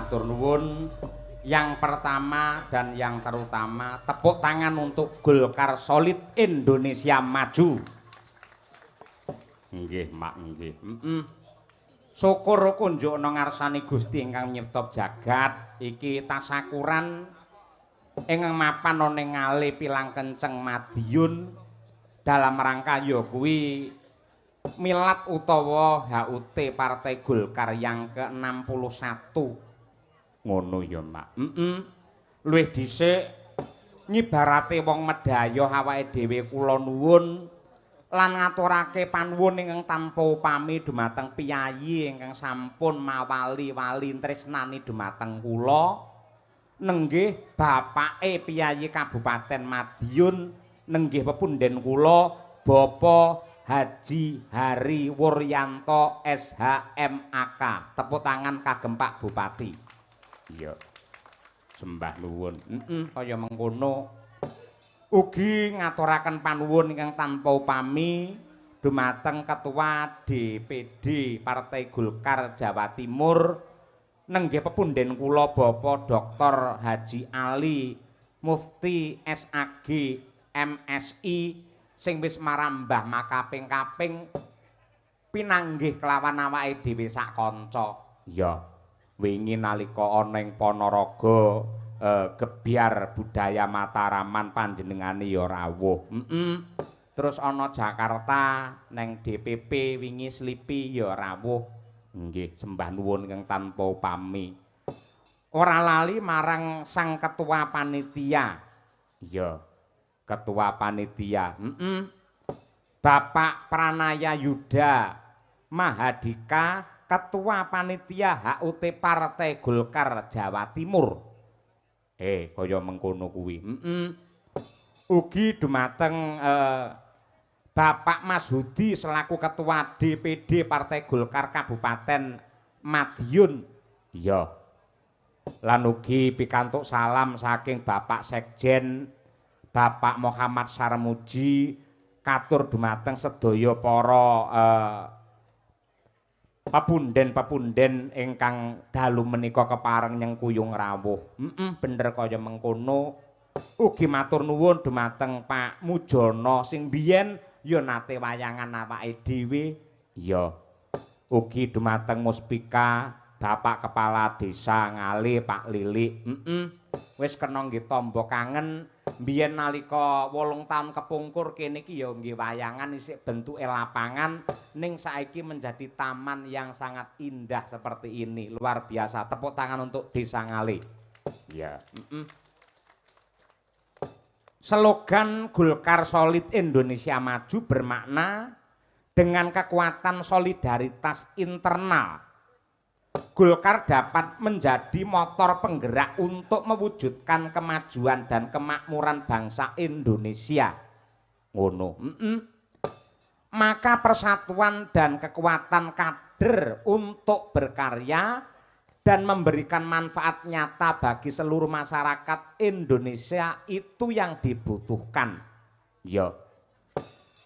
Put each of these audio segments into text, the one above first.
matur nuwun. Yang pertama dan yang terutama tepuk tangan untuk Golkar Solid Indonesia Maju. Nggih, Mak, nggih. Syukur kunjukna ngarsane Gusti ingkang nyipta jagat iki tasakuran ingkang mapan ana ing ngalih pilang kenceng Madiun dalam rangka ya kuwi milad utawa HUT Partai Golkar yang ke-61. Ngono ya, Mak. Luwih dhisik nyibarate wong medhaya awake dhewe kula nuwun lan ngaturake panuwun ingkang tanpa upami dumateng piyayi ingkang sampun mawali-wali tresnani dumateng kula nenggih bapake piyayi Kabupaten Madiun nenggih pepunden kula Bapak Haji Hari Wuryanto SHMAK. Tepuk tangan kagem Pak Bupati. Iya. Sembah nuwun. Kaya mengkono ugi ngaturaken panuwun ingkang tanpa upami dumateng Ketua DPD Partai Golkar Jawa Timur nenggih pepunden kula Bapak Dr. Haji Ali Mufti SAG MSI sing wis marambah makaping-kaping pinanggih kelawan awake dhewe sak kanca. Iya. Wingi nalika ana ing Ponorogo gebyar budaya Mataraman panjenengane ya rawuh. Terus ana Jakarta neng DPP wingi Slipi ya rawuh. Nggih, sembah nuwun ingkang tanpa upami. Ora lali marang sang ketua panitia. Iya, ketua panitia. Bapak Pranaya Yuda Mahadika Ketua Panitia HUT Partai Golkar Jawa Timur. Kaya mengkono kuwi. Ugi dumateng Bapak Mas Hudi selaku Ketua DPD Partai Golkar Kabupaten Madiun. Iya. Lan ugi pikantuk salam saking Bapak Sekjen Bapak Muhammad Sarmuji katur dumateng sedaya para pepunden-pepunden ingkang dalu menika kepareng nyengkuyung rawuh. Bener kaya mengkono. Ugi matur nuwun dumateng Pak Mujono sing biyen ya nate wayangan awake dhewe. Iya. Ugi dumateng Muspika Bapak Kepala Desa Ngali Pak Lilik. Wis kena nggih tamba kangen. Biyen nalika 8 taun kepungkur kene iki ya nggih wayangan isih bentuke lapangan ning saiki menjadi taman yang sangat indah seperti ini. Luar biasa. Tepuk tangan untuk Desa Ngali. Ya. Slogan Golkar Solid Indonesia Maju bermakna dengan kekuatan solidaritas internal Golkar dapat menjadi motor penggerak untuk mewujudkan kemajuan dan kemakmuran bangsa Indonesia. Ngono. Maka persatuan dan kekuatan kader untuk berkarya dan memberikan manfaat nyata bagi seluruh masyarakat Indonesia itu yang dibutuhkan. Ya.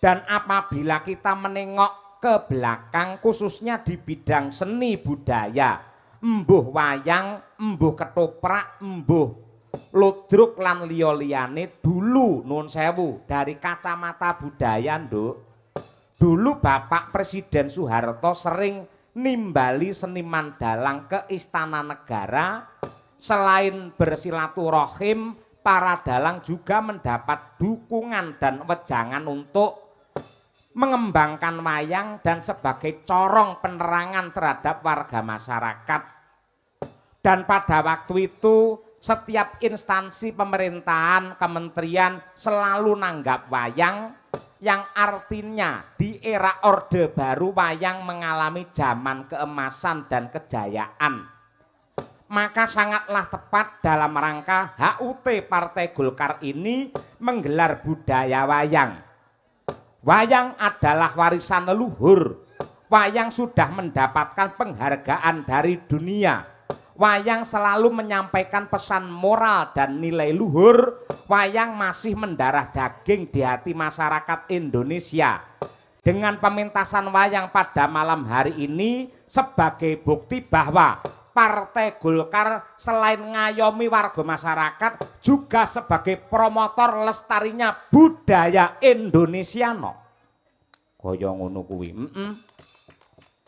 Dan apabila kita menengok ke belakang khususnya di bidang seni budaya, embuh wayang, embuh ketoprak, embuh ludruk lan liya-liyane dulu nuwun sewu dari kacamata budaya nduk. Dulu Bapak Presiden Soeharto sering nimbali seniman dalang ke Istana Negara. Selain bersilaturahim, para dalang juga mendapat dukungan dan wejangan untuk mengembangkan wayang dan sebagai corong penerangan terhadap warga masyarakat. Dan pada waktu itu setiap instansi pemerintahan, kementerian selalu nanggap wayang, yang artinya di era Orde Baru wayang mengalami zaman keemasan dan kejayaan. Maka sangatlah tepat dalam rangka HUT Partai Golkar ini menggelar budaya wayang. Wayang adalah warisan leluhur. Wayang sudah mendapatkan penghargaan dari dunia. Wayang selalu menyampaikan pesan moral dan nilai luhur. Wayang masih mendarah daging di hati masyarakat Indonesia. Dengan pementasan wayang pada malam hari ini sebagai bukti bahwa Partai Golkar selain ngayomi warga masyarakat juga sebagai promotor lestarinya budaya Indonesiano. Kaya ngono kuwi.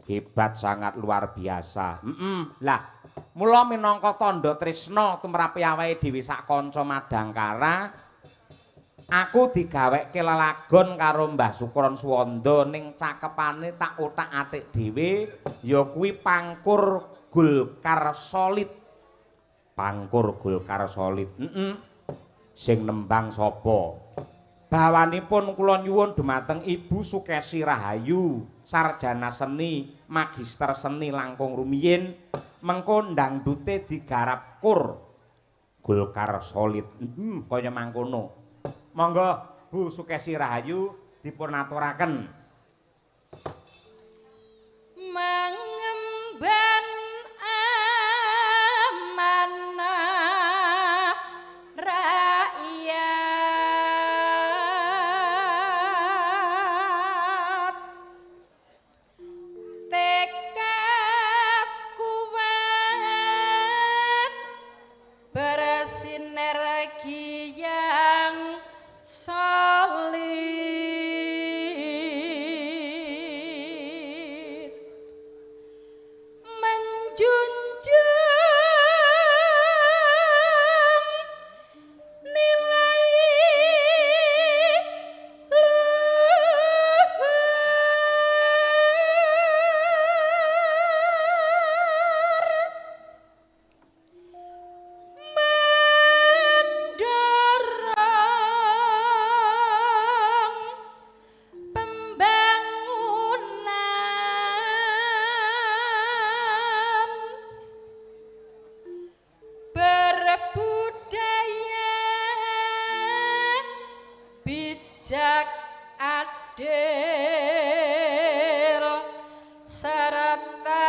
Hebat, sangat luar biasa. Lah, mula minangka tandha tresna tumrap awake dhewe sak kanca Madangkara, aku digaweke lelagon karo Mbah Sukron Suwanda ning cakepane tak otak-atik dhewe ya kuwi Pangkur Golkar Solid. Pangkur Golkar Solid. Sing nembang sapa? Bawanipun kula nyuwun dumateng Ibu Sukesi Rahayu, sarjana seni, magister seni langkung rumiyin, mengko ndangdute digarap kur Golkar Solid. Kaya mangkono. Monggo Bu Sukesi Rahayu dipun aturaken. Mangemban amanah rakyat, tekad kuat bersinergi yang solid. Jak adil serta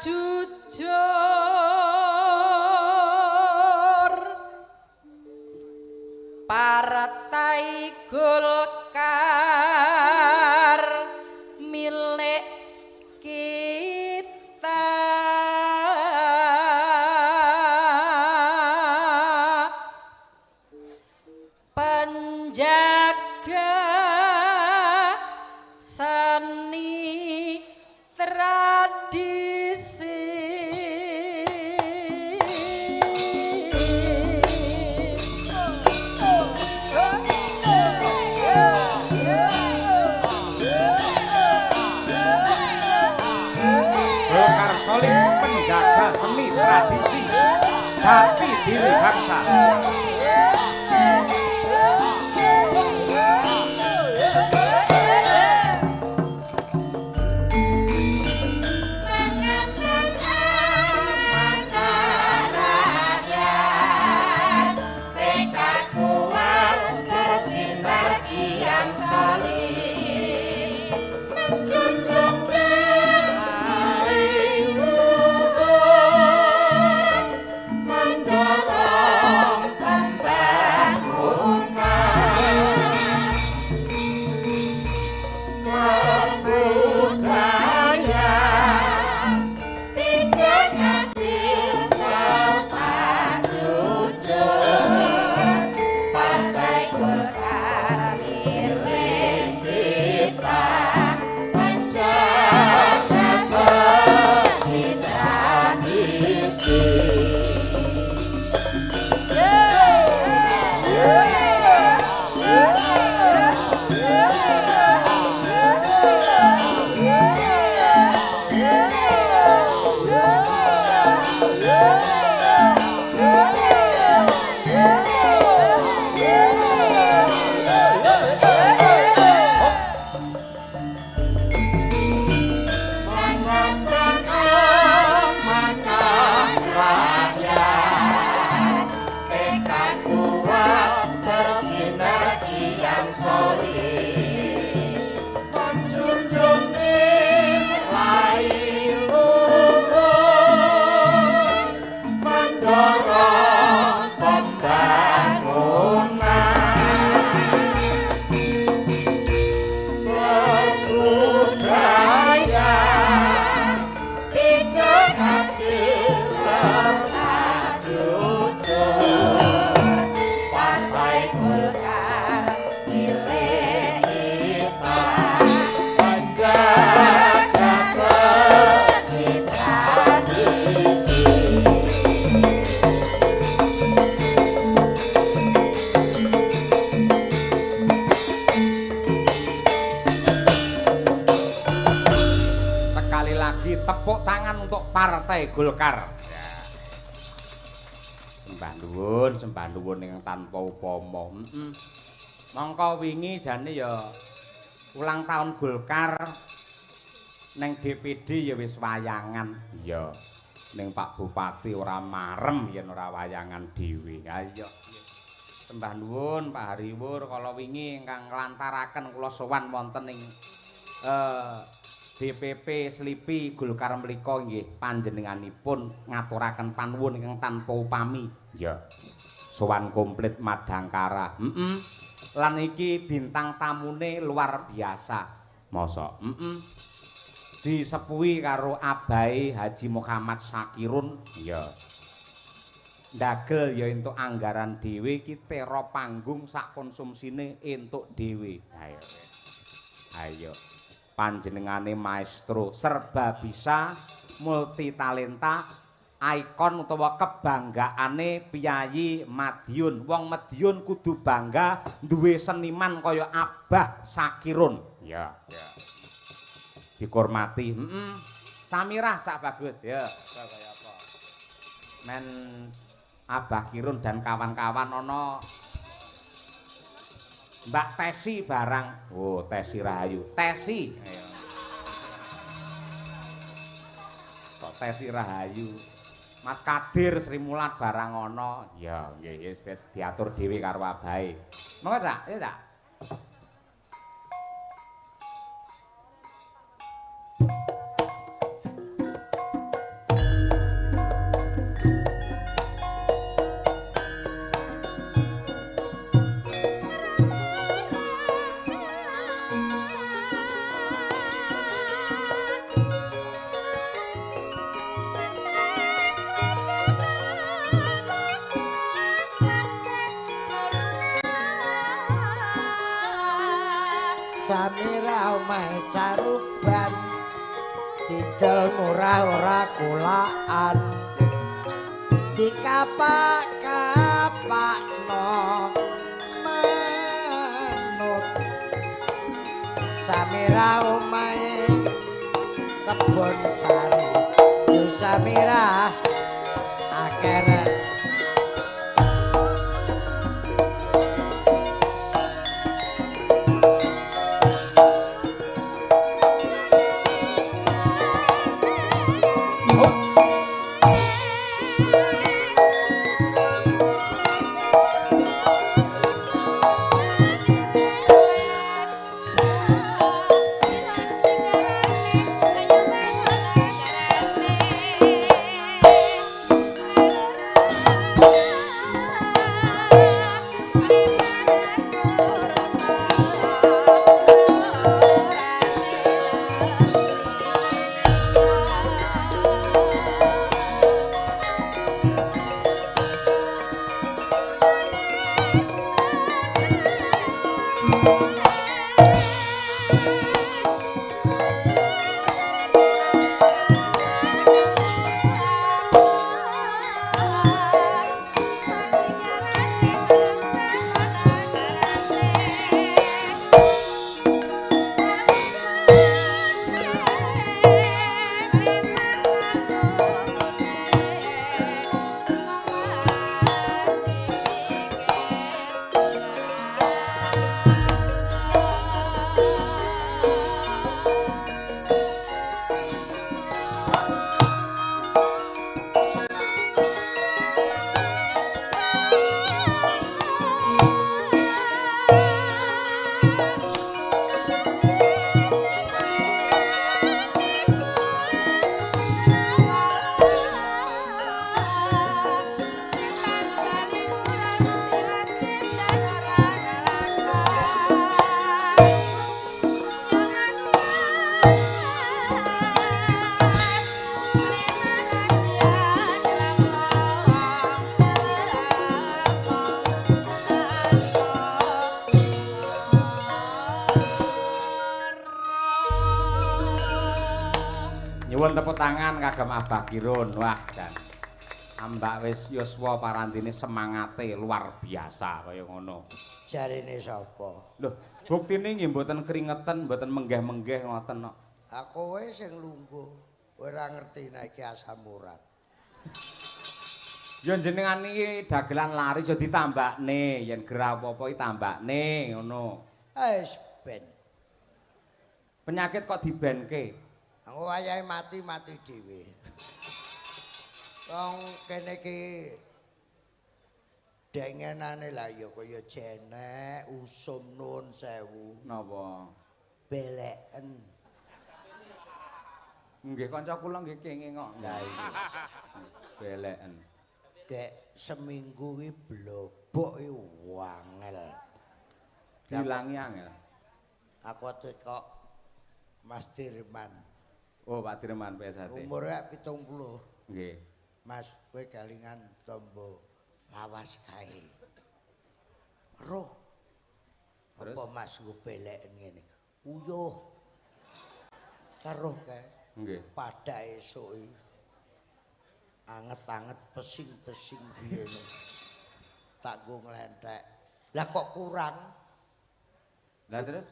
jujur, Partai Golkar milik kita. Penjaga seni tradisi, Golkar Solid, penjaga seni tradisi, jati diri bangsa. mendorong Partai Golkar. Ya. Sembah nuwun ing tanpa upama. Mongko wingi jane ya ulang tahun Golkar neng DPD ya wis wayangan. Iya. Ning Pak Bupati ora marem yen ora wayangan dhewe. Ayo. Sembah nuwun Pak Hariwur kala wingi ingkang nglantaraken kula sowan wonten ing DPP Slipi Golkar mlika nggih panjenenganipun ngaturaken panuwun ingkang tanpa upami. Ya. Sowan komplit Madangkara. Lan iki bintang tamune luar biasa. Mosok. Disepuhi karo abahe Haji Muhammad Sakirun. Ya. Ndagel ya entuk anggaran dhewe iki tera panggung sak konsumsine entuk dhewe. Ayo. Ayo. Panjenengane maestro serba bisa, multi talenta, ikon utawa kebanggaane piyayi Madiun. Wong Madiun kudu bangga duwe seniman kaya Abah Sakirun. Ya, ya. Dihormati. Samirah Cak Bagus ya. Kaya apa? Men Abah Kirun dan kawan-kawan ana Mbak Tesi barang. Oh, Tesi Rahayu. Tesi. Ayo. Kok Tesi Rahayu. Mas Kadir Sri Mulat barang ana. Ya, nggih wis diatur dhewe karo abahe. Monggo, Cak. Ya, Cak. Samira omahe caruban didol murah ora kulaan dikapak-kapakno manut Samira omahe kebon sari yo Samira akeh Nyuwun tepuk tangan kagem Abah Kirun. Wah, dan ambak wis yuswa parantine semangate luar biasa kaya ngono. jarine sapa? Lho, buktine nggih mboten keringetan, mboten menggeh-menggeh ngoten kok. Aku kowe sing lungguh. ora ngerti nek iki asam urat. Ya jenengan iki dagelan lari aja ditambakne, yen gerah apa-apa iki tambakne ngono. Wis ben. Penyakit kok dibenke. Aku wayahe mati dhewe. Wong kene iki dengenane lah ya kaya jenek usum nun sewu. Napa? Beleken. Nggih kanca kula nggih kenging kok. Lah iya. Beleken. Dek seminggu iki blobok iki wangel. Dilangi angel. Aku kok Mas Dirman. Oh, Pak Dirman PSHT. Umure 70. Nggih. Mas, kowe kalingan tombo lawas kae. Roh. Terus? Apa Mas nggo beleken ngene? Uyuh. Karoh kae. Nggih. Pada esuk iki. Anget-anget pesing-pesing biyene. Tak go nglenthek. Lah kok kurang? Lah terus?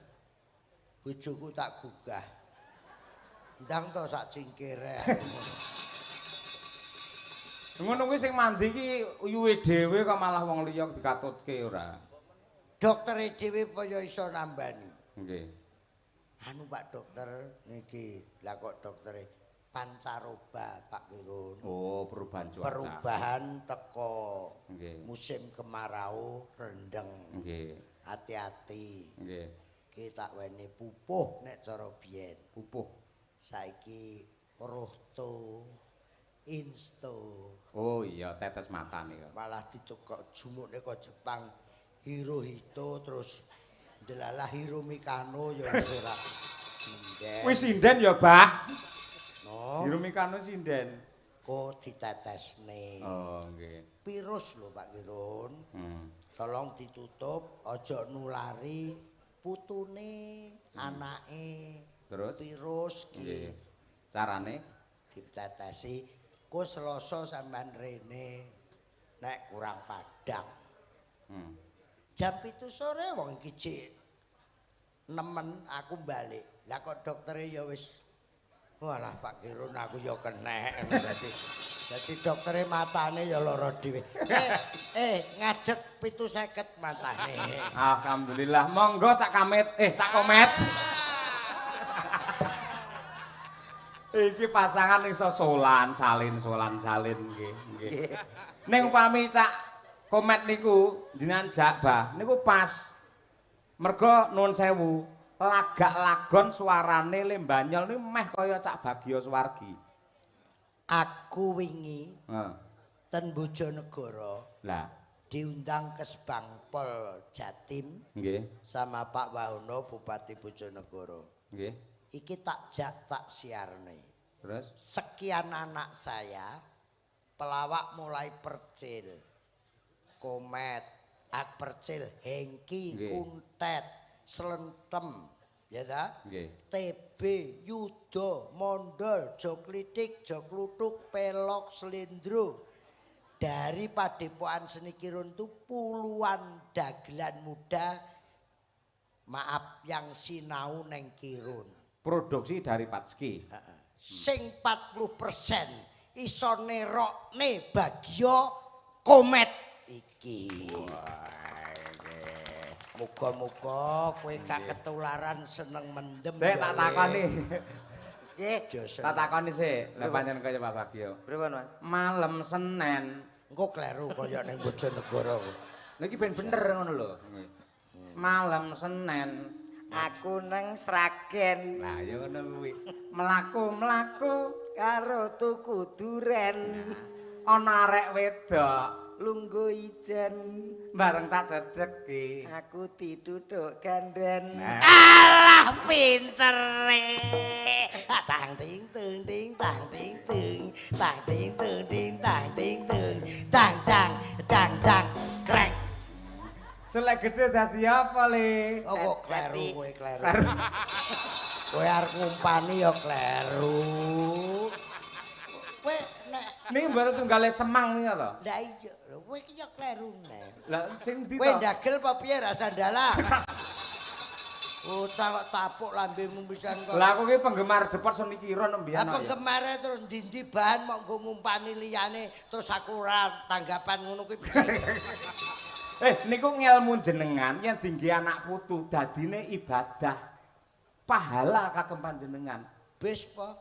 Bojoku tak gugah. Ndang to sak cingkire. Ngono kuwi sing mandi iki uyuhe dhewe kok malah wong liya dikatutke ora. Doktere dhewe kaya iso nambani. Nggih. Anu Pak Dokter niki lah kok doktere pancaroba Pak Kirun. Oh, perubahan cuaca. Perubahan teko Nggih. musim kemarau rendeng. Nggih. Hati-hati. Nggih. Ki tak weni pupuh nek cara biyen. Pupuh. Saiki rohto insto. Oh iya, tetes mata nih. Malah ditukok jumukne kok Jepang Hirohito terus delalah Hiromikano ya wis ora. Wis sinden ya, Bah. No. Hiromikano sinden. Kok ditetesne. Oh, nggih. Virus lho Pak Kirun. Tolong ditutup, aja nulari putune, anake. Terus? Virus ki. Nggih. Carane Ditetesi ku Selasa sampean rene nek kurang padang. Jam 7 sore wong iki cek nemen aku balik. Lah kok doktere ya wis walah Pak Kirun aku ya kenek dadi doktere matane ya lara dhewe. Ngadeg 750 matane. Alhamdulillah. Monggo Cak Kamit, Cak Komet. Iki pasangan iso salin nggih, nggih. Ning upami Cak Komet niku jenengan Jakbah niku pas. Mergo nuwun sewu, lagak lagon suarane Lembanyol niku meh kaya Cak Bagio Suwargi. Aku wingi Heeh. ten Bojonegoro Lah, diundang ke Sbangpol Jatim nggih, sama Pak Wahono Bupati Bojonegoro. nggih. Iki tak siarne. Terus Sekian anak saya pelawak mulai Percil, Komet, Percil, Hengki, Nggih. Kuntet, Slentem, ya ta? nggih. TB, Yudo, Mondol, Joklitik, Joklutuk, Pelok, Selindro. Dari Padepokan Seni Kirun itu puluhan dagelan muda, maaf yang sinau neng Kirun. Produksi dari Patski. Sing 40% iso nerokne Bagio Komet iki. Muga-muga kowe gak ketularan seneng mendem. Saya tak takoni. Nggih, Tak takoni sik, lah pancen kaya Pak Bagio. Pripun, Mas? Malam Senin. Engko kleru kaya ning Bojonegoro. Lha iki ben bener ngono lho. Malam Senin. Aku nang Sragen Lah ya ngono kuwi. Mlaku-mlaku karo tuku duren, ana arek wedok lungguh ijen. bareng tak cedheki. Aku diduduk ganden. Nah. Alah pintere. Tang ting tung ting tang ting tung. Tang ting tung ting tang ting tung. Tang tang tang tang krek. Selek gede dadi apa, Le? Oh kok kleru kowe kleru. Kowe arep ngumpani ya kleru. Kowe nek Niki mboten tunggale semang niku to. lah iya lho kowe iki ya kleru nek. Lah sing ndi Kowe to? ndagel apa piye ra sandalah? Bocah kok tapuk lambemu pisan kok. Lah aku ki penggemar Depot Seni Kira nembian. Lah penggemare terus ndi-ndi bahan mok nggo ngumpani liyane terus aku ora tanggapan ngono kuwi. Niku ngelmu jenengan yen dingge anak putu dadine ibadah. Pahala kagem panjenengan. Bis po.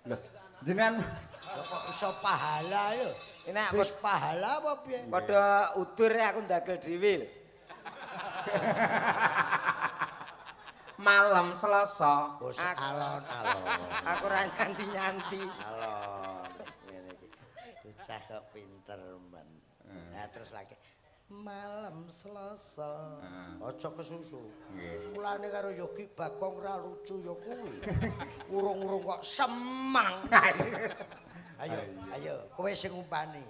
Loh, jenengan kok iso pahala yo? Enak bis pahala apa piye? Padha udur aku ndagel dhewe. Malam Selasa. Alon-alon. Aku ora nyanti-nyanti. Alon. Ngene iki. Bocah kok pinter men. Nah terus lagi malam Selasa. Aja kesusu. Mulane karo Yogi Bagong ra lucu ya kuwi. Urung-urung kok semang. Ayo, kowe sing ngumpani.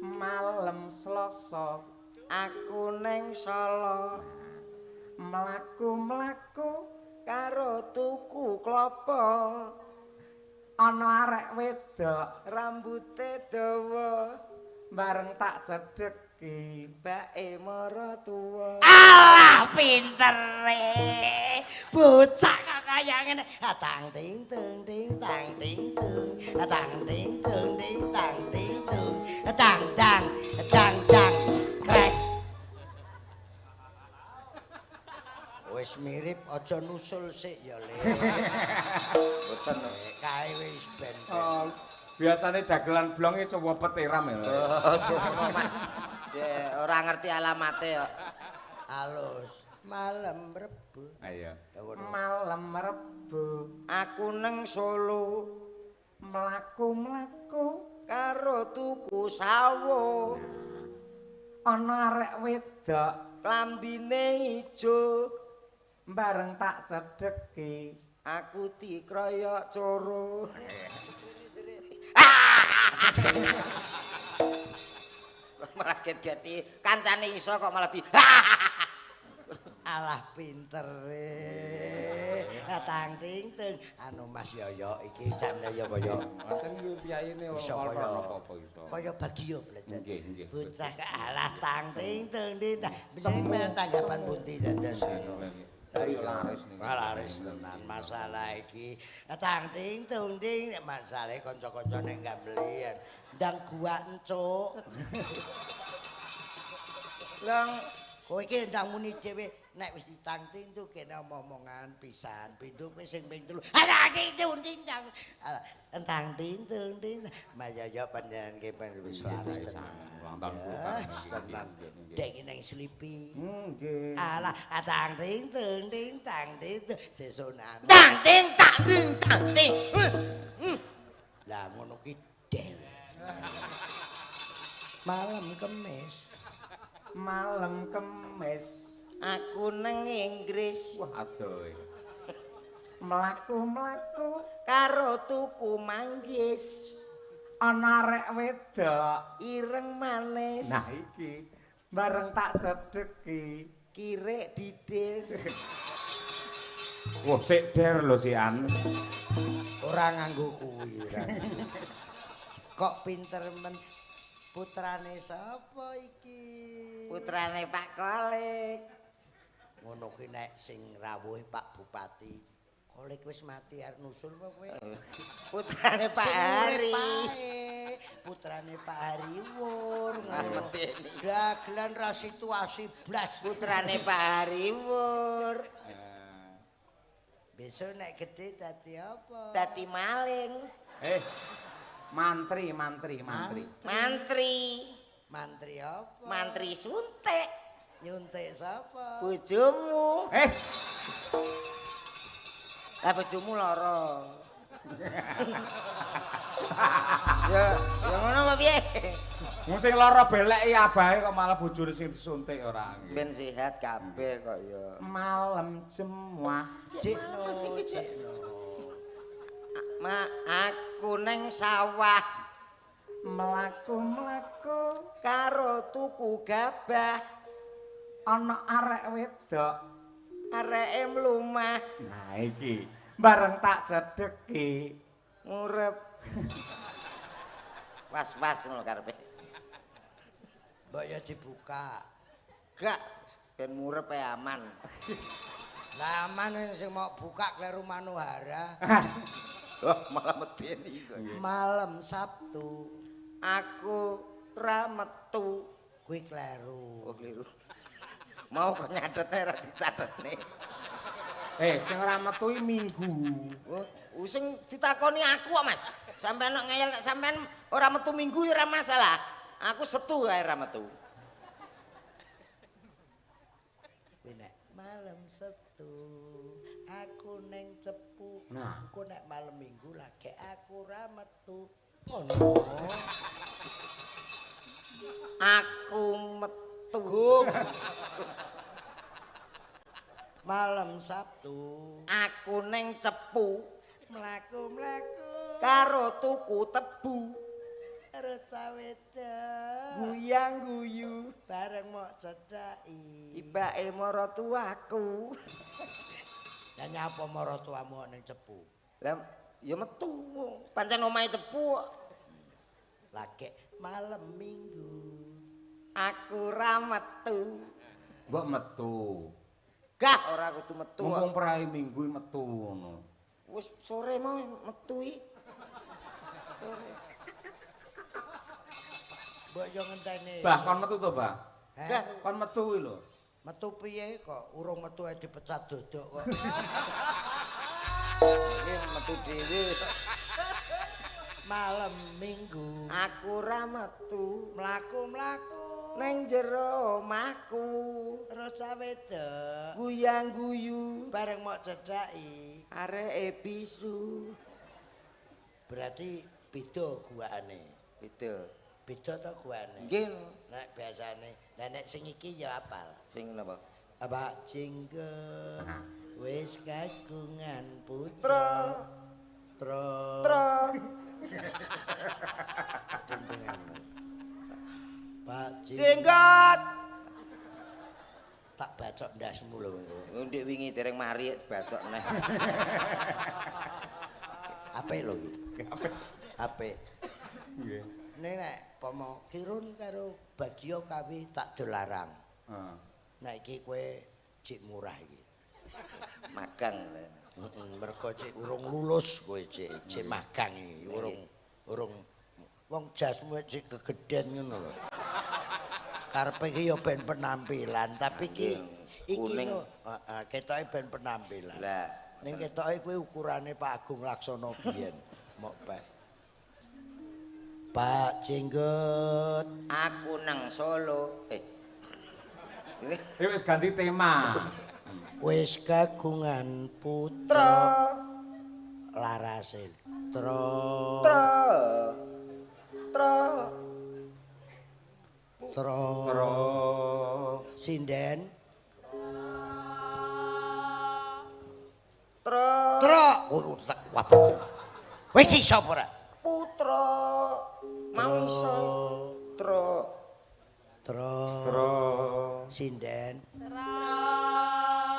Malam Selasa Aku neng Solo mlaku-mlaku karo tuku klopo. Ana arek wedok Rambute dawa bareng tak cedheki. bake mara tuwa. Alah pintere. Bocah kok kaya ngene. Tang ting tung ting tang ting tung. Tang ting tung ting tang ting tung. Tang tang tang tang krek. Wis mirip aja nusul sik ya Le. Boten kae wis ben. Biasane dagelan blong iki coba peteram ya. Ora ngerti alamate ya. Halus. Malam Rebo. Ayo. Malam Rebo Aku neng Solo mlaku-mlaku karo tuku sawo. Ana arek wedok Lambine ijo bareng tak cedheki. aku dikroyok coro. Malah get-geti kancane iso kok malah di Alah pintere. Tang ting tung. Anu Mas Yoyo iki jane ya kaya Ngoten yo piyayine iso ora kaya apa-apa iso. Kaya bagio belajar. Nggih. Bocah alah tang ting tung ting. Bener tanggapan bunti dados anu. Ayo laris ning. Laris tenan masalah iki. Tang ting tung ting masalah kanca-kanca nek gambelian. Ndang gua encuk. Lang Kowe iki ndang muni dhewe nek wis ditangting tuh kene omongan pisan pindho kowe sing ping 3 ala ting tang entang ting ting mayaya panjenengan ki wis laris tenan dek ning slipi Nggih. ala tang ting tang ting sesonan tang ting tang ting tang ting. lah ngono ki del malam Kemis Malam Kemis Aku neng Inggris wah adoh. Mlaku-mlaku karo tuku manggis. ana arek wedok Ireng manis. nah iki bareng tak cedheki. Kirek didis. Wah sik der lho si An. ora nganggo kuwi kok pinter men putrane sapa iki Putrane Pak Kolik. ngono ki nek sing rawuh Pak Bupati Kolik wis mati arep nusul apa kowe Putrane Pak Sing urip Hari. pae, putrane Pak Hariwur Medeni. dagelan ra situasi blas Putrane Pak Hariwur. besok nek gede dadi apa Dadi maling. Mantri. mantri apa Mantri suntik. nyuntik sapa Bojomu. Lah bojomu lara. Ya ngono apa piye? Wong sing lara beleki abahe kok malah bojone sing disuntik ora. Ben sehat kabeh kok ya. Malam jemuah. Cikno Aku neng sawah Mlaku-mlaku karo tuku gabah. ana arek wedok Areke mlumah nah iki bareng tak cedheki. ngurep. Was-was ngono karepe. mbok ya dibuka Gak ben murep aman. Zaman sing mau buka kleru Manuhara. Oh, malah medeni kok. Malam Sabtu Aku ra metu. kuwi kleru. Oh, keliru. Mau kok nyatet ora dicathetne. Sing ora metu Minggu. Oh, sing ditakoni aku kok, Mas. Sampeyan nek ngeyel nek sampean ora metu Minggu ya ora masalah. Aku Setu kae ora metu. Kuwi nek malam Sabtu aku neng Cepu. Nah. Ku nek malam Minggu lagi aku ora metu. Ngono. Aku metu. Gum. Malam Sabtu Aku neng Cepu mlaku-mlaku karo tuku tebu. karo caweta Guyang guyu bareng mok cedhaki. ibake maratuaku. Ya nyapa maratuamu ning Cepu? Lah ya metu. Pancen omahe Cepu. Lagi malam Minggu. Aku ra metu. Mbok metu. Gah ora kudu metu. Mumpung prae Minggu metu ngono. Wis sore mau metu iki. Mbok yo ngenteni. Bah, kon metu to, Bah? Heh, Kon metu kuwi lho. metu piye kok? Urung metu ae dipecat dodok kok. Iki metu dhewe. Malam Minggu Aku ra metu mlaku-mlaku ning jero omahku. terus caweta Guyang guyu bareng mok cedhaki. areke bisu. Berarti beda guane. Beda. Beda to guane. Nggih. Nek biasane, nek sing iki ya apal. Sing napa? Apa jinggot wis kagungan putra. Tro. Pak Jenggot. tak bacok ndasmu lho engko. Ndik wingi dereng mari bacok neh. Apik lho iki. Apik. Nggih. Nek pomo kirun karo Bagio kawi tak dolarang. Heeh. Nek iki kowe cik murah iki. Magang. Mergo cik urung lulus kowe cik magang iki. Urung wong jasmu cik kegeden ngono lho. Karepe iki ya ben penampilan, tapi iki kuning. lho, heeh, ketoke ben penampilan. Lah, Ning ketoke kuwi ukurane Pak Agung Laksono biyen. Mok Pak Jenggot. aku nang Solo. Wis ganti tema. Wis kagungan putra larase. Tro. Sinden. Tro. Oh, tak wabah. Wis iso apa ora? Putra. Mau iso. Tro. Sinden.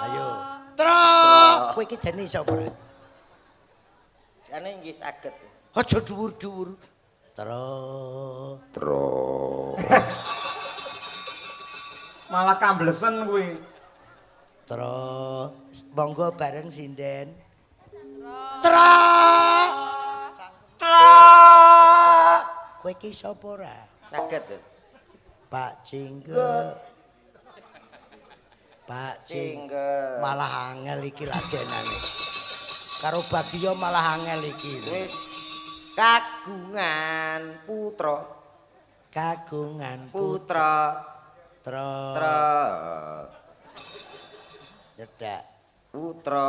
Ayo. Tro. Kowe iki jane iso apa ora? Jane nggih saged. Aja dhuwur-dhuwur. Tro. Malah kamblesen kuwi. Tro. Monggo bareng sinden. Tro. Kowe iki sapa ora? Saged. Pak Jenggot. Pak Jenggot. Malah angel iki ladenane. Karo Bagio malah angel iki. Wis kagungan putra. Tro. Cedak. Putra.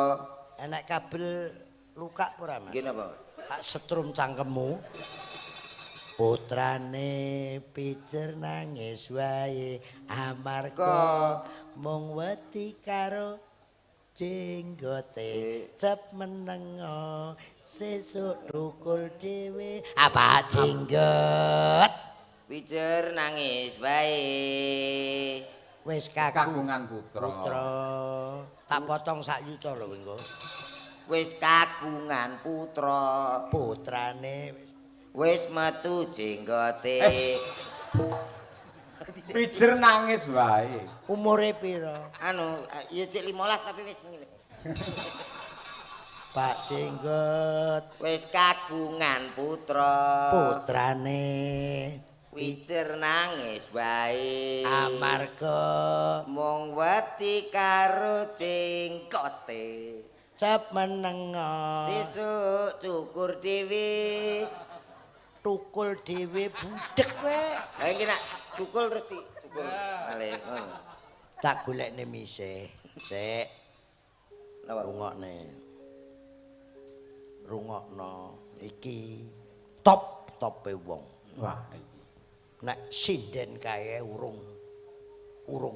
Enak kabel luka ora, Mas? Nggih napa? Tak setrum cangkemmu. Putrane pijer nangis wae amarga mung wedi karo jenggote cep menengo sesuk thukul dhewe apa jenggot Pijer nangis bae. wis Kagungan putra. Tak potong sak yuta lho engko Wis kagungan putra. putrane Wis metu jenggote. Pijer nangis wae. Umure pira? Anu, ya cek 15 tapi wis ngene. Pak Jenggot Wis kagungan putra. putrane Wijer nangis wae. amarga Mung wedi karo cingkote. cep menengo Sesuk cukur dhewe. tukul dhewe budhek kowe. Lah iki nak tukul terus cukur. Malih ngono. Tak golekne misih. Sik. Napa Rungokne. Rungokno iki top-tope wong. Wah, iki. Nek sinden kae urung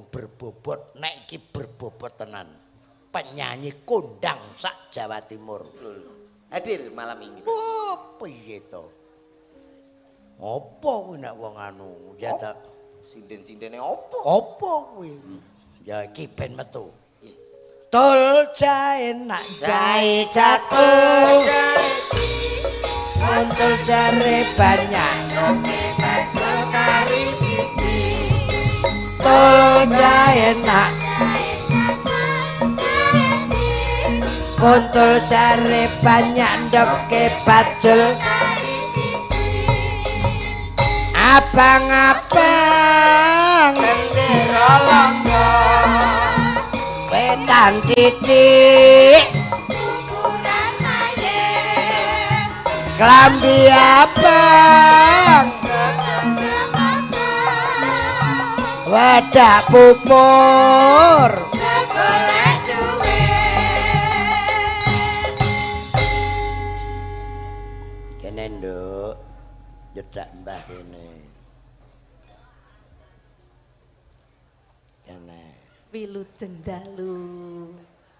berbobot, nek iki berbobot tenan. Penyanyi kondang sak Jawa Timur. hadir malam ini. Oh, piye to? Apa kuwi nek wong anu jadak? Sinden-sindene opo? Apa kuwi? Ya iki ben metu. Tul jae nak jae jatuh. Untuk jare banyak. Tul jae nak. Kuntul jare banyak ndoke bajul. Abang-abang Bendera longgo. wetan titik klambi abang wadak pupur kene nduk jedak mbah kene kene Wilujeng dalu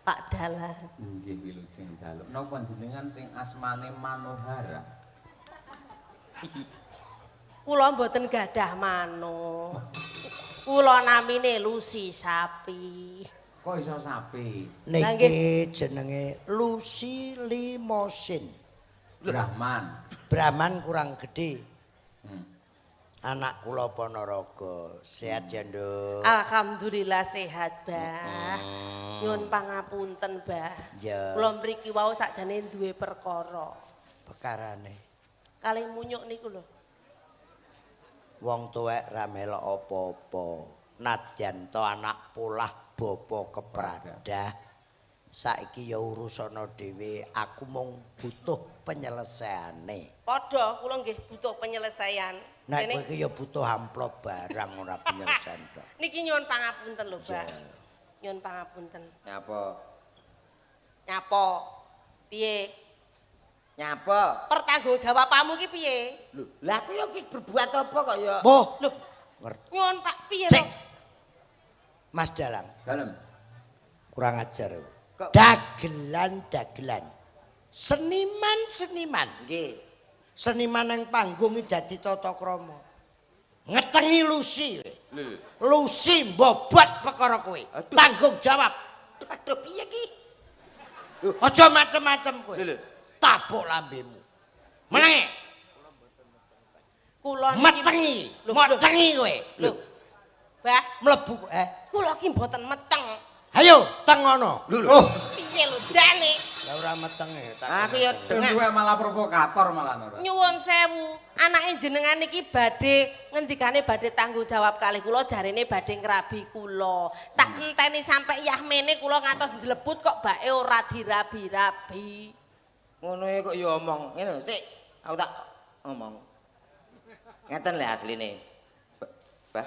Pak Dalan. Nggih wilujeng dalu. Napa jenengan sing asmane Manohara? Kula mboten gadah mano. Kula namine Lucy Sapi. Kok iso sapi? niki jenenge Lucy Limosin Brahman. Brahman kurang gede Hmm. anak kula Ponorogo sehat ya nduk Alhamdulillah sehat, Bah. Nyuwun pangapunten, Bah. ya Kula mriki wau sakjane duwe perkara. pekarane Kalih munyuk niku lho. wong tuwek ra melok apa-apa nadyan to anak polah bapa kepradah saiki ya urusana dhewe aku mung butuh penyelesaiane Padha kula nggih butuh penyelesaian. nek Dene kowe iki ya butuh amplop barang ora penyelesaian tok niki nyuwun pangapunten lho, Bah. Ya. Nyuwun pangapunten. Nyapa? Nyapa? Piye? Nyapa? Pertanggungjawabanmu ki piye? Lho, lah aku ya wis berbuat apa kok ya? Boh Lho, ngerti nyuwun Pak piye Sik. to? Mas Dalang Dalem. kurang ajar Kok- dagelan seniman Nggih. seniman yang panggung iki dadi tata krama ngetengi Lucy Lho. Lucy mbobot perkara kowe Aduh. tanggung jawab Aduh piye ki? aja macem-macem kowe Lho, lho. tabuk lambemu menenge Kula niki metengi Lho, metengi kowe Lho. Bah, mlebu kula ki mboten meteng. ayo tengono Oh, Piye lho jane? lah ora metenge Aku ya dengar. duwe malah provokator malah ora. Nyuwun sewu, anake jenengan iki badhe ngendikane badhe tanggung jawab kalih kula jarene badhe ngrabi kula. Tak enteni sampe yah mene kula ngantos njlebut kok bake ora dirabi-rabi. Ngono e kok ya omong. Ngene lho, sik. Aku tak omong. Ngeten lho asline. Bah.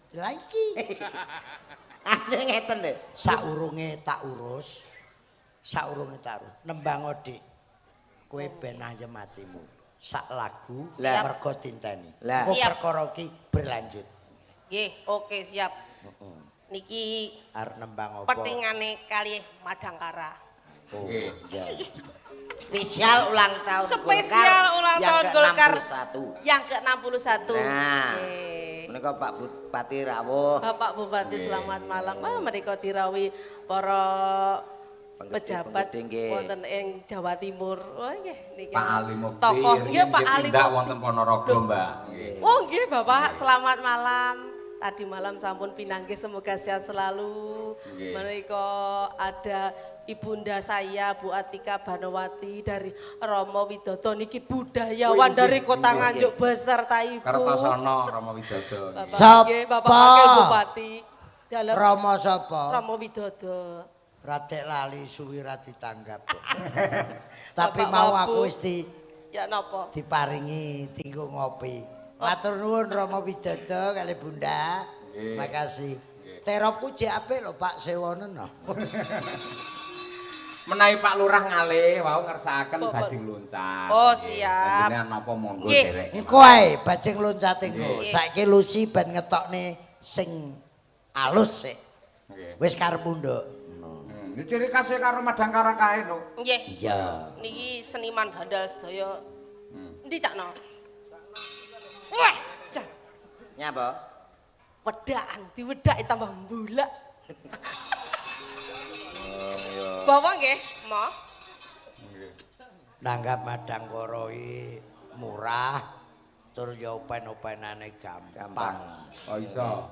lah iki Asline ngeten lho. saurunge tak urus nembang odik kowe ben ayem atimu sak lagu Lah. mergo tinteni Lah. kok Siap. perkara iki berlanjut Nggih, oke siap. Niki arep nembang apa petingane kalih Madangkara. oh Nggih. ya Spesial ulang tahun Spesial Golkar ulang yang tahun Golkar ke-61. yang ke-61. Nah. Nggih. Menika Pak Bupati rawuh. Bapak Bupati Nggih. selamat malam. Mereka dirawi para pejabat wonten ing Jawa Timur. Oh nggih niki. Pak Ali Mufti. Tokoh nggih Pak Ali Mufti. Mufti. Wonten Ponorogo, Mbak. Oh nggih Bapak, selamat malam. Tadi malam sampun pinanggih semoga sehat selalu. Menika ada ibunda saya Bu Atika Banowati dari Romo Widodo niki budayawan dari Kota Nganjuk beserta Ibu. Kertosono Romo Widodo. Bapak Wakil Bupati. Romo sapa? Romo Widodo. Radek lali suwi ra ditanggap. Tapi mau aku wis ya napa? Diparingi tinggo ngopi. Matur nuwun Romo Widodo kali Bunda. Makasih. Teropku jek apik lho Pak sewonen no. Menawi Pak Lurah ngalih wau ngersakaken bajing loncat. Oh siap. Jenengan napa monggo derek. Engko ae bajing loncat engko. Saiki Lucy ben ngetokne sing alus sik. Wis karepmu nduk. Ini ciri khasnya karo madang karakae no. Nggih. Iya. Niki seniman handal sedaya. Endi cakno? Wah, cak. Nyapa? Wedaan diwedaki tambah mbulak. Bawa nggih, Mo. Nanggap madang koro iki murah tur ya open-openane gampang. Oh iso.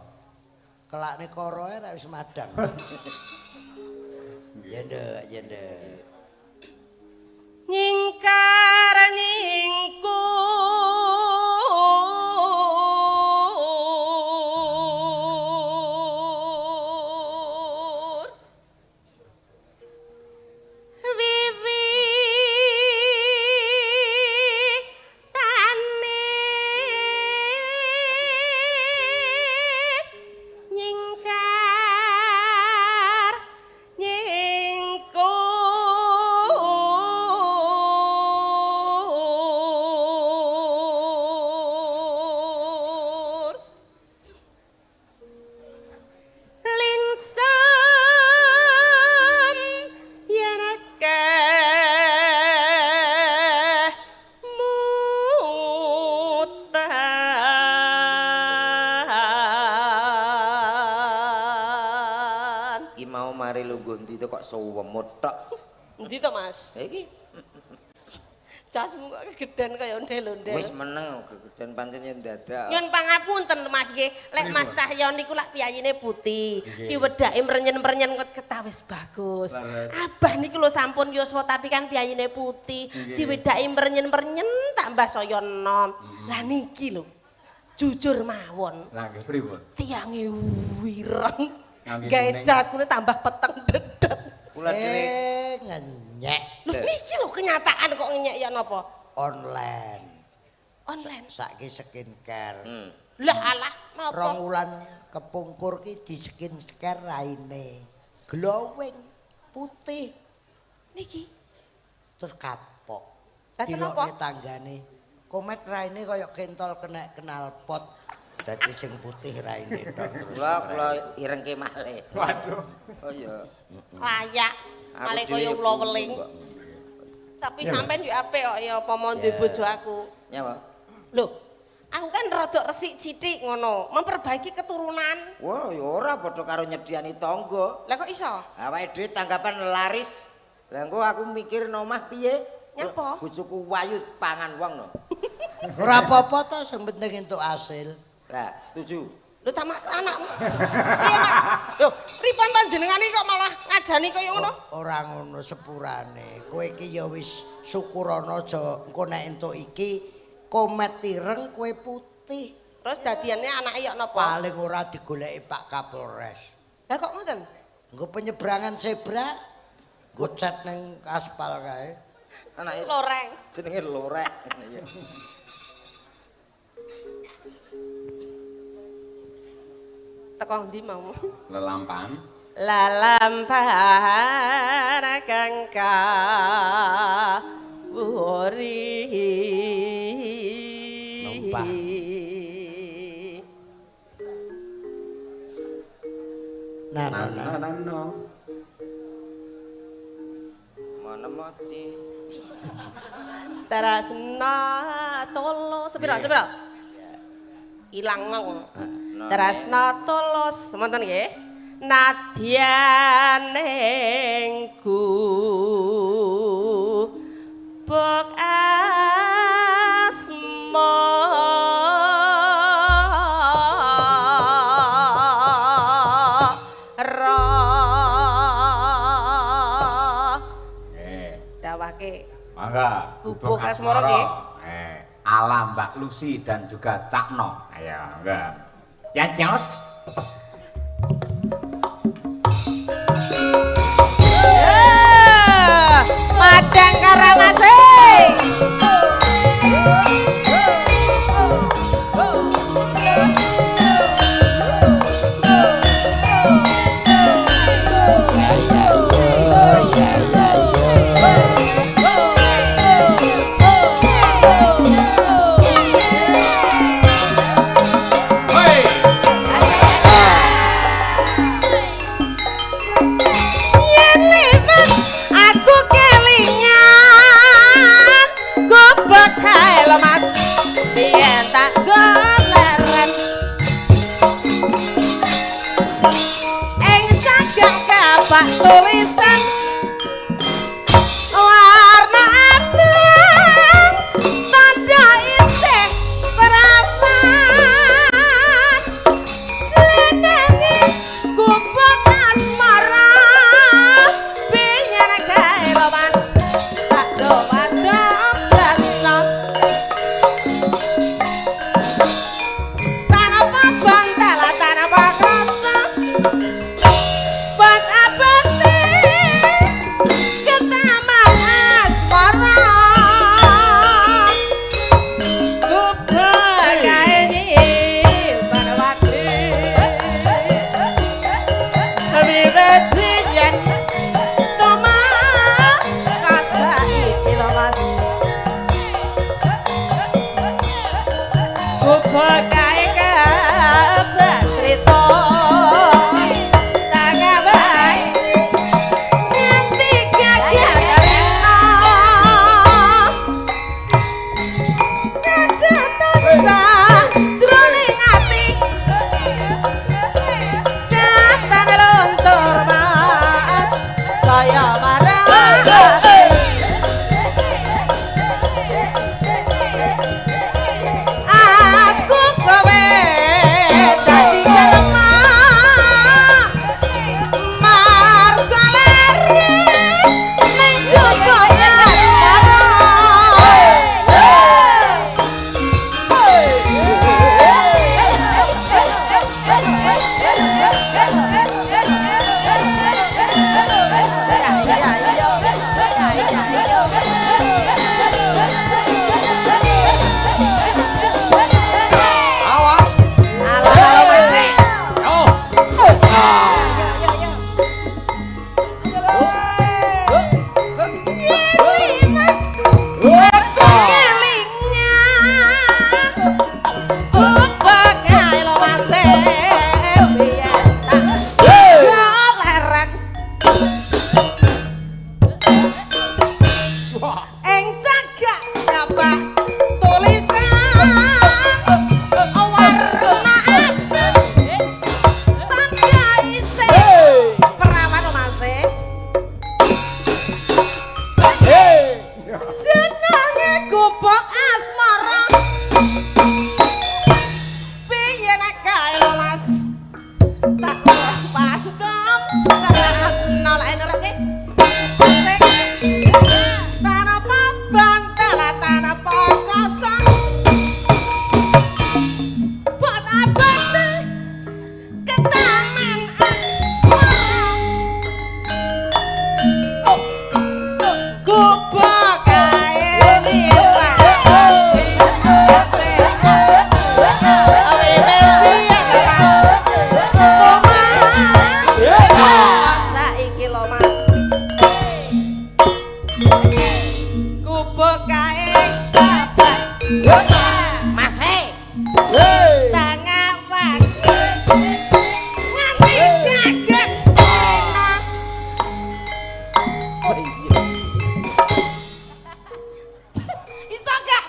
Kelakne koroe ra wis madang. Jendek. Nyingkar nyingkur wiwitane nyingkar nyingkur lingsem yen akeh mutan. Iki mau mari lungguh ndi kok suwemut tok. Endi to, Mas? Iki Casmu kok kegeden kaya ondel-ondel. wis meneng gegeden pancen yen dadak. Nyun pangapunten Mas nggih. Lek Mas Cahyo niku lak piyayine putih, diwedhaki mrenyen-mrenyen ketawis bagus. Abah niki lho sampun yuswa tapi kan piyayine putih, diwedhaki mrenyen-mrenyen tambah saya enom. Lah niki lho. Jujur mawon. Lah nggih pripun? Tiange wireng. Nggih, Gawe kuning. jas kuwi tambah peteng dedet. Kula dhewe Ngenyek Lho niki lho kenyataan kok ngenyek ya napa? online. Online. Saiki skincare. Lah alah napa? Rong wulan kepungkur ki di skincare raine. Glowing putih Niki. terus kapok. Lah kenapa? Dilokne tanggane. Komet raine kaya kentol kena knalpot. Dadi sing putih raine tok terus. kula irengke malih. Waduh. Oh iya. Layak. Aku Malih dhewe kaya ula weling. Tapi sampean yo apik kok ya apa mau duwe bojo aku. Nyapa? Loh, aku kan rada resik sithik ngono, memperbaiki keturunan. Wah, ya ora padha karo nyediani tangga. Lah kok iso? Awake dhewe tanggapan laris. Lah engko aku mikir nomah piye? Nyapa? Bojoku wayu pangan wong no. Ora apa-apa to sing penting entuk hasil. Lah, setuju. Lho tamak anakmu. Piye, Mas? Loh, pripun to jenengan iki kok malah ngajani kaya ngono? Ora ngono sepurane. Kowe iki ya wis syukurana aja engko nek entuk iki komet ireng kowe putih. Terus dadiane anake yo napa? Paling ora digoleki Pak Kapolres. Lah kok ngoten? Engko penyeberangan zebra nggo cat ning aspal kae. Anake Loreng. jenenge lorek. Iya. Teko ndi mau? Lelampan. Lalampahan kangka wuri Numpang. Nano. Mana moci. Terasna tolo sepira. Ilang ngong. Terasna tolos semonten nggih. nadyaning gubuk Mangga gubuk asmara nggih. Ala Mbak Lucy dan juga Cak No. Ayo, enggak. Cacos. Madang Karamase. Tulisan warna abang tanda isih perapat jenenge gubuk asmara biyen gawe mas tak dowadong dasno tanah pabang tala tanah pakrasa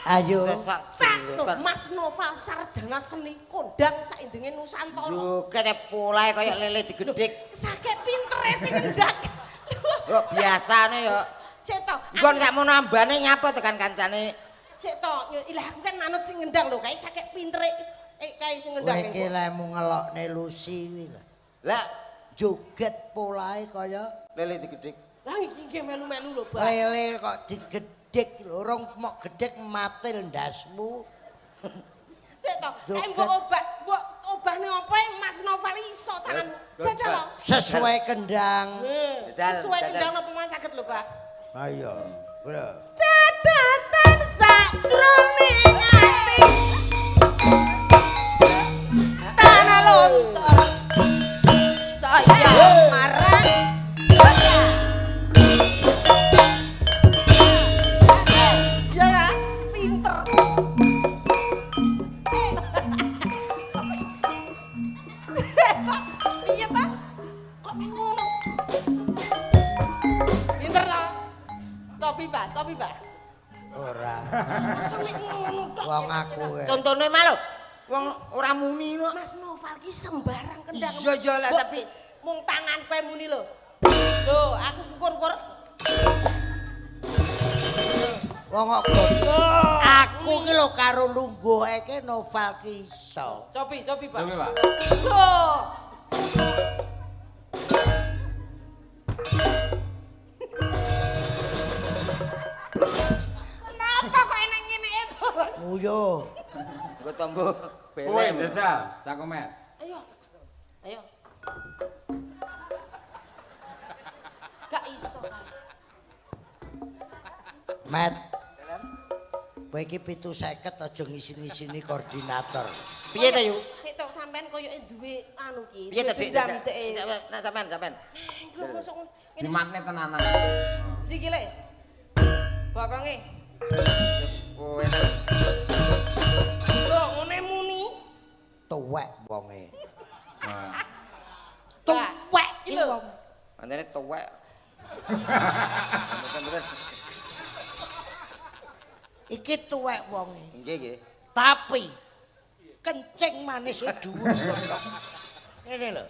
Ayo. Cak Mboten. Mas Noval sarjana seni kondang saindenge Nusantara. Joget polahe kaya lele digedhik. Sakek pintere sing ngendak. Kok biasane ya. Sik to. Nggon sakmono ambane nyapa tekan kancane. Sik to, ilah aku kan manut sing ngendang lho, kae sakek pintere kae sing ngendang. Kowe iki lemu ngelokne Lucy kuwi lho. Lah Joget polahe kaya lele digedhik. Lah iki nggih melu-melu lho, Pak. lele kok digedhik lho, rong mok gedhek matil ndasmu. Sik to, kae mbok obahne apa Mas Noval iso tanganmu. Jajal lho. Sesuai kendang. Jajal, Sesuai jajal. kendang napa mawon saged lho, Pak. Ayo. Lho. Cadatan sakjroning ati. Tanah lontor. Saya marah. Ya, pinter. Piye ta? Kok ngono? Pinter ta? Cobi, Pak. Ora. Masa mek ngono tok. Wong aku e. Contone mah lho. Wong ora muni kok. Mas Noval ki sembarang kendang. Iya lah Mbok, tapi mung tangan kowe muni lho. Lho, aku kukur-kukur. Wong kok aku ki lho karo lungguhke Noval ki iso. Cobi, Pak. Coba, Pak. Loh. Kenapa kok enak ngene e, Pak? Nguyu. nggo tombo Kowe belem. jajal, Cakomet. Ayo. Ayo. Gak iso. Met. Kowe iki 750 aja ngisi-ngisini koordinator. Piye ta yu? Sik tok sampean koyoke duwe anu ki. Piye ta Dik? dendam dek. Nah sampean. Lho mosok ngene. Dimatne tenanan. Sikile. Bokonge. Kowe nang Lho ngene muni. Tuwek wonge. Nah, Tuwek Iki ki lho. wong. pancene tuwek. Bener-bener. Iki tuwek wonge. Nggih. Tapi kencing manis e dhuwur. Ngene lho.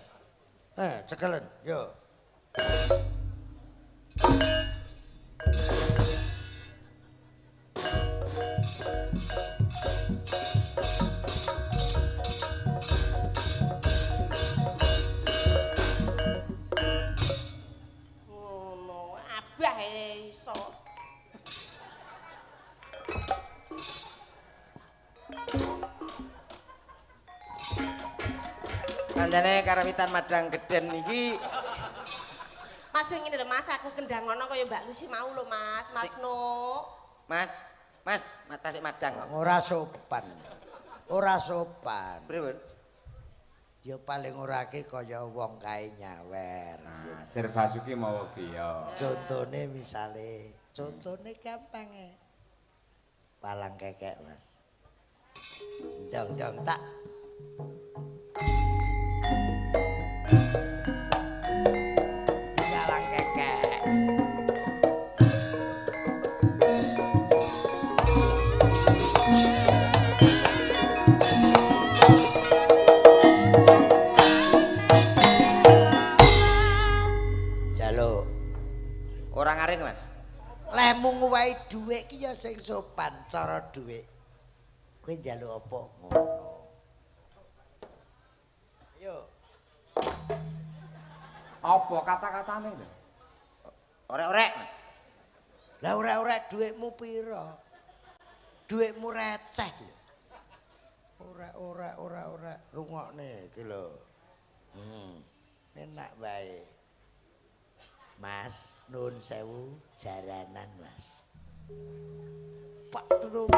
Cekelen, yo. Ngono, abah iso. Kancane karawitan madang geden iki Mas ngene lho Mas, aku kendang ngono kaya Mbak Lucy mau lho Mas, Mas No. Mas, mata sik madang kok. Ora sopan. Ora sopan. Pripun? Ya paling ora ki kaya wong kae nyawer. Serbasuki mau piye? Contone misale, contone gampang e. Palang kekek, Mas. Dong tak. Palang kekek. Jaluk. Ora ngaring, Mas. Lemu nguwahi dhuwit ki ya sing sopan cara dhuwit. Kowe njaluk apa ngono. Ayo. Apa kata-katane lho? Orek-orek. Lah ora dhuwitmu pira? Dhuwitmu receh lho. Ora rungokne iki lho. Enak bae. Mas, nuwun sewu jaranan, Mas. Pak Tulung.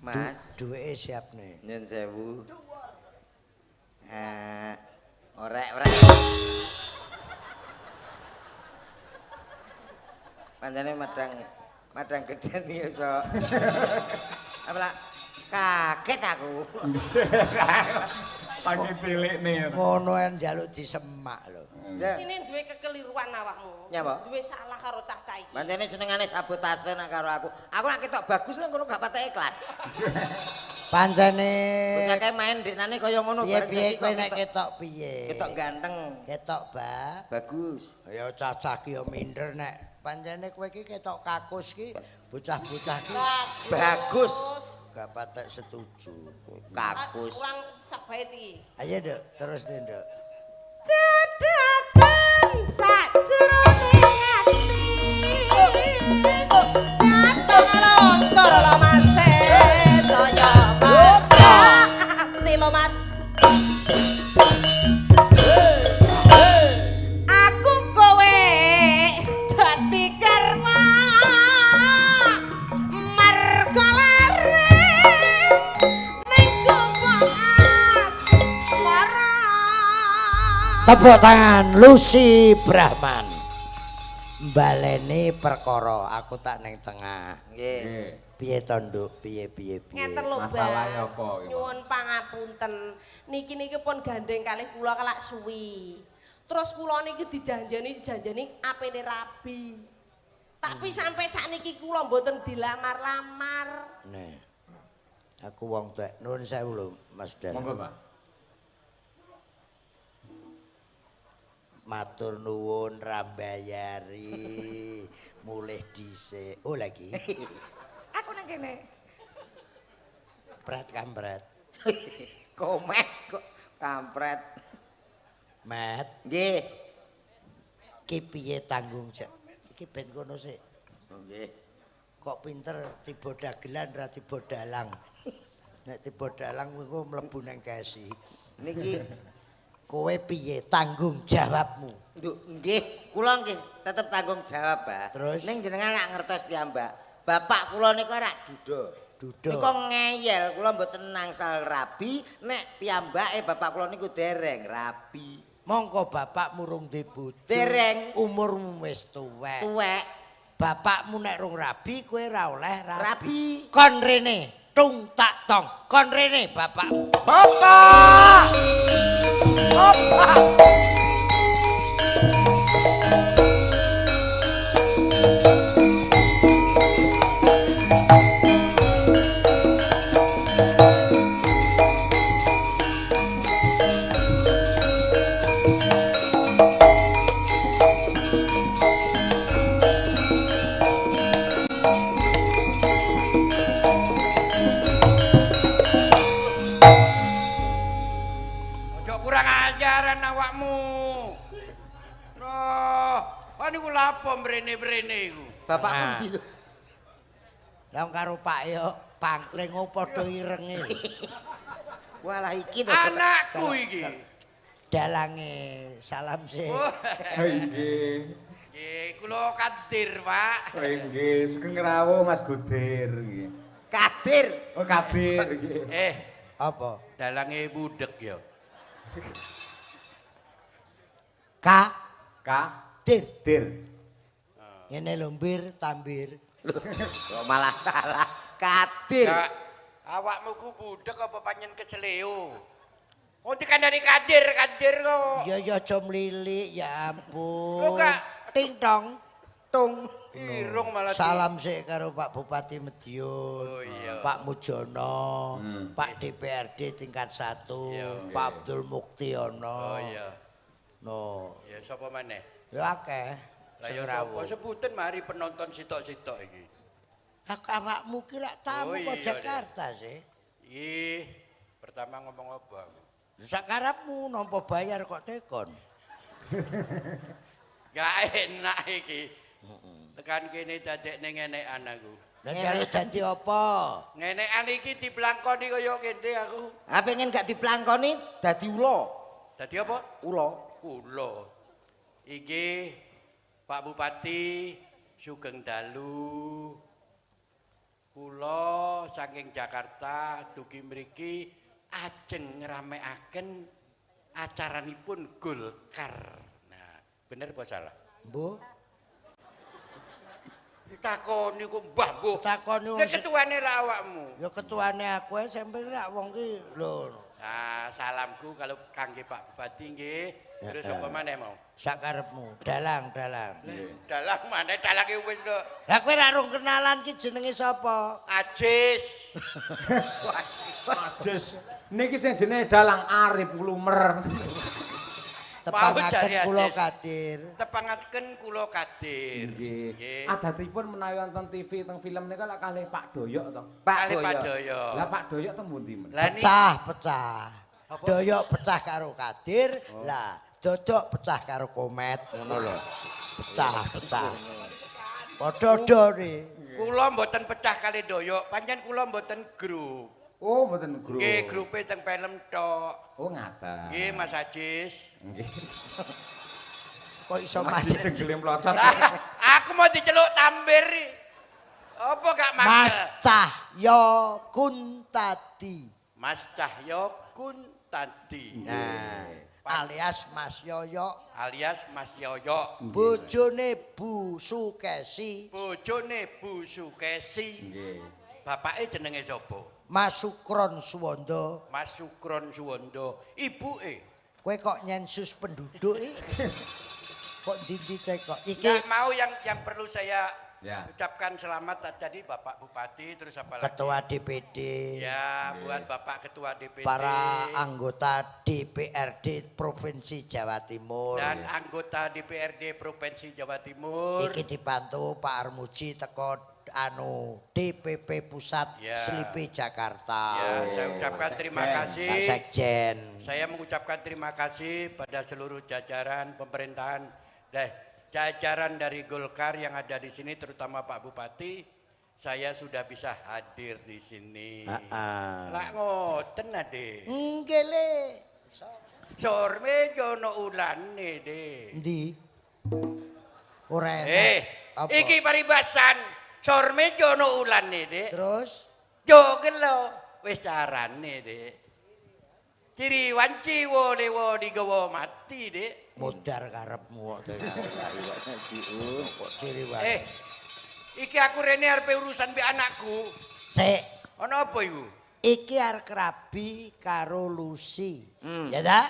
Mas, Duweke siap nih. nyun sewu. Orek. Pancene madang gedhen ya iso. Apa kaget aku. Saking tilikne. Ngono en njaluk disemak lho. Ya. Sini duwe kekeliruan awakmu. Nyapa? Duwe salah karo cah-cah iki. Pancene senengane sabotase nak karo aku. Aku nak ketok bagus lho ngono gak patek ikhlas. Pancene Bocah kae main deknane kaya ngono piye-piye kowe nek ketok ketok piye? ketok ganteng. Ketok, Ba. Bagus. Ya cacah ki ya minder nek pancene kowe iki ketok kakus ki bocah-bocah ki Bagus. gak patek setuju. Kakus. Kurang sabait iki. Ayo, Nduk, terus nih, Nduk. Cedhatan sajroning ati. Datang lontor lo Mas saya ati lo Mas. Aku kowe dadi karma marga ning kumpul asmara. Tepuk tangan Lucy Brahman. Baleni perkara aku tak ning tengah. Nggih. Piye to, Nduk? Piye. Ngeten lho, Masalahe Bang. apa iki, Pak? Nyuwun pangapunten. Niki pun gandeng kalih kula kelak suwi. Terus kula niki dijanjani apene rabi. Tapi sampai sakniki kula mboten dilamar-lamar. Nih. Aku wong tuwek. Nuwun sewu lho, Mas Dan. Monggo, Pak. Matur nuwun rambayari. Mulih dhisik. Oh lagi. Aku nang kene. Pret kampret. Komek kok kampret. Mat, Nggih. ki piye tanggung jawab? Iki ben kono sik. Nggih. Kok pinter tiba dagelan ra tiba dalang. Nek tiba dalang kuwi mlebu nang kesi. Niki Kowe piye tanggung jawabmu? Nduk nggih, kula nggih tetep tanggung jawab, Pak. Terus? Ning jenengan nak ngertos piyambak. Bapak kula niku ora duda. Duda. Niku ngeyel, kula mboten nangsal rabi, nek piyambake bapak kula niku dereng rabi. Mongko bapak murung di bojo. Dereng. Umurmu wis tuwek. Tuwek, Bapakmu nek rung rabi kowe ra oleh rabi. rabi. Kon rene, tung tak tong. Kon rene bapakmu. Bapak! Bapak! Ojo kurang ajaran awakmu. Roh, kok niku lapo mrene-mrene iku? Bapak Nah. pundi lho? Lah karo Pak yo pangling padha irenge. Walah iki lho. Anakku iki. Dalange salam sih. Oh, Nggih. nggih, kula Kadir, Pak. Oh nggih, sugeng rawuh Mas Gudir nggih. Kadir. Oh Kadir nggih. Apa? Dalange budek ya. Ka Kadir. dir. Ngene lho mbir tambir. Kok malah salah. Kadir. Ya, awakmu ku budek apa panjen keceleo? Oh dikandani Kadir kok. Ya ya aja mlilik ya ampun. Lho, Kak. Ting tong. Tung. Irung malah Salam sik karo Pak Bupati Madiun. Oh iya. Pak Mujono, Pak DPRD tingkat 1, Iya. Pak Abdul Muktiono. Oh iya. No, Ya sapa maneh? ya akeh. Lah Sing ya rawuh. sapa sebutin mari penonton sitok-sitok iki. Awakmu kira tamu Oh, kok iya, Jakarta sih? Ih, pertama ngomong apa aku? Sakarapmu nampa bayar kok tekon. Gak enak iki. Tekan kene dadekne ngenekan aku. Lah jare dadi apa? Ngenekan iki diplangkoni kaya kene aku. Ah pengen gak diplangkoni dadi ula. Dadi apa? Ula. Kula. Iki Pak Bupati sugeng dalu. Kula saking Jakarta dugi mriki ajeng ngramekaken acaranipun Golkar. Nah, bener apa salah? Mbuh. Ditakoni kok Mbah mbuh. Takoni wong Nek ketuane lah awakmu. ya ketuane aku ae sampe nek wong ki lho. Nah, salamku kalau kangge Pak Bupati nggih. Terus apa maneh mau? Sakarepmu, dalang. Dalang maneh dalange wis lho. Lah kowe ra rung kenalan ki jenenge sapa? Ajis. Ades. Niki sing jenenge Dalang Arif Klumer. Tepangaken kula Kadir. Tepangaken kula Kadir. Nggih. Adatipun menawi wonten TV teng film nika lak kalih Pak Doyok to. Pak Doyo. Lah Pak Doyok teng pundi men? Lah niki Pecah. Doyok pecah karo Kadir, lah Dodok pecah karo Komet ngono lho. Pecah. Padha dore. kula mboten pecah kali Doyok, pancen kula mboten grup. Oh, mboten grup. Nggih, grupe teng film tok. Oh, ngaten. Nggih, Mas Ajis. Nggih. Kok iso masih Degele mlocot. Aku mau diceluk Tambir. Apa gak Mas mangkel? Cahyo Kuntadi. Mas Cahyo Kuntadi. Nah, alias Mas Yoyo, alias Mas Yoyo. bojone Bu Sukesi, Bojone Bu Sukesi. Nggih. Bapake jenenge sapa? Mas Sukron Suwondo. Mas Sukron Suwondo. Ibuke Kowe kok nyensus penduduk kok didite kok iki Nggak mau yang perlu saya Ya. ucapkan selamat tadi Bapak Bupati terus apa lagi? Ketua DPD, Ya, buat Bapak Ketua DPD para anggota DPRD Provinsi Jawa Timur. dan anggota DPRD Provinsi Jawa Timur. Iki dibantu Pak Armuji teko DPP Pusat Ya. Slipi Jakarta. Ya, saya ucapkan terima Pak kasih. Sekjen. Saya mengucapkan terima kasih pada seluruh jajaran pemerintahan jajaran dari Golkar yang ada di sini terutama Pak Bupati. Saya sudah bisa hadir di sini. Lah ngoten ade. Nggih le. Sorme jono ulane de. Ndi? Ora enak. Apa? Iki paribasan. Sorme jono ulane de. Terus Jogen lo wis carane de. Ciri wanci wole digawa mati de. modar karepmu kok. Kok ciri wae. Iki aku rene arep urusan mbek anakku. Sik, Ana apa iku? iki arep rabi karo Lucy. Ya ta?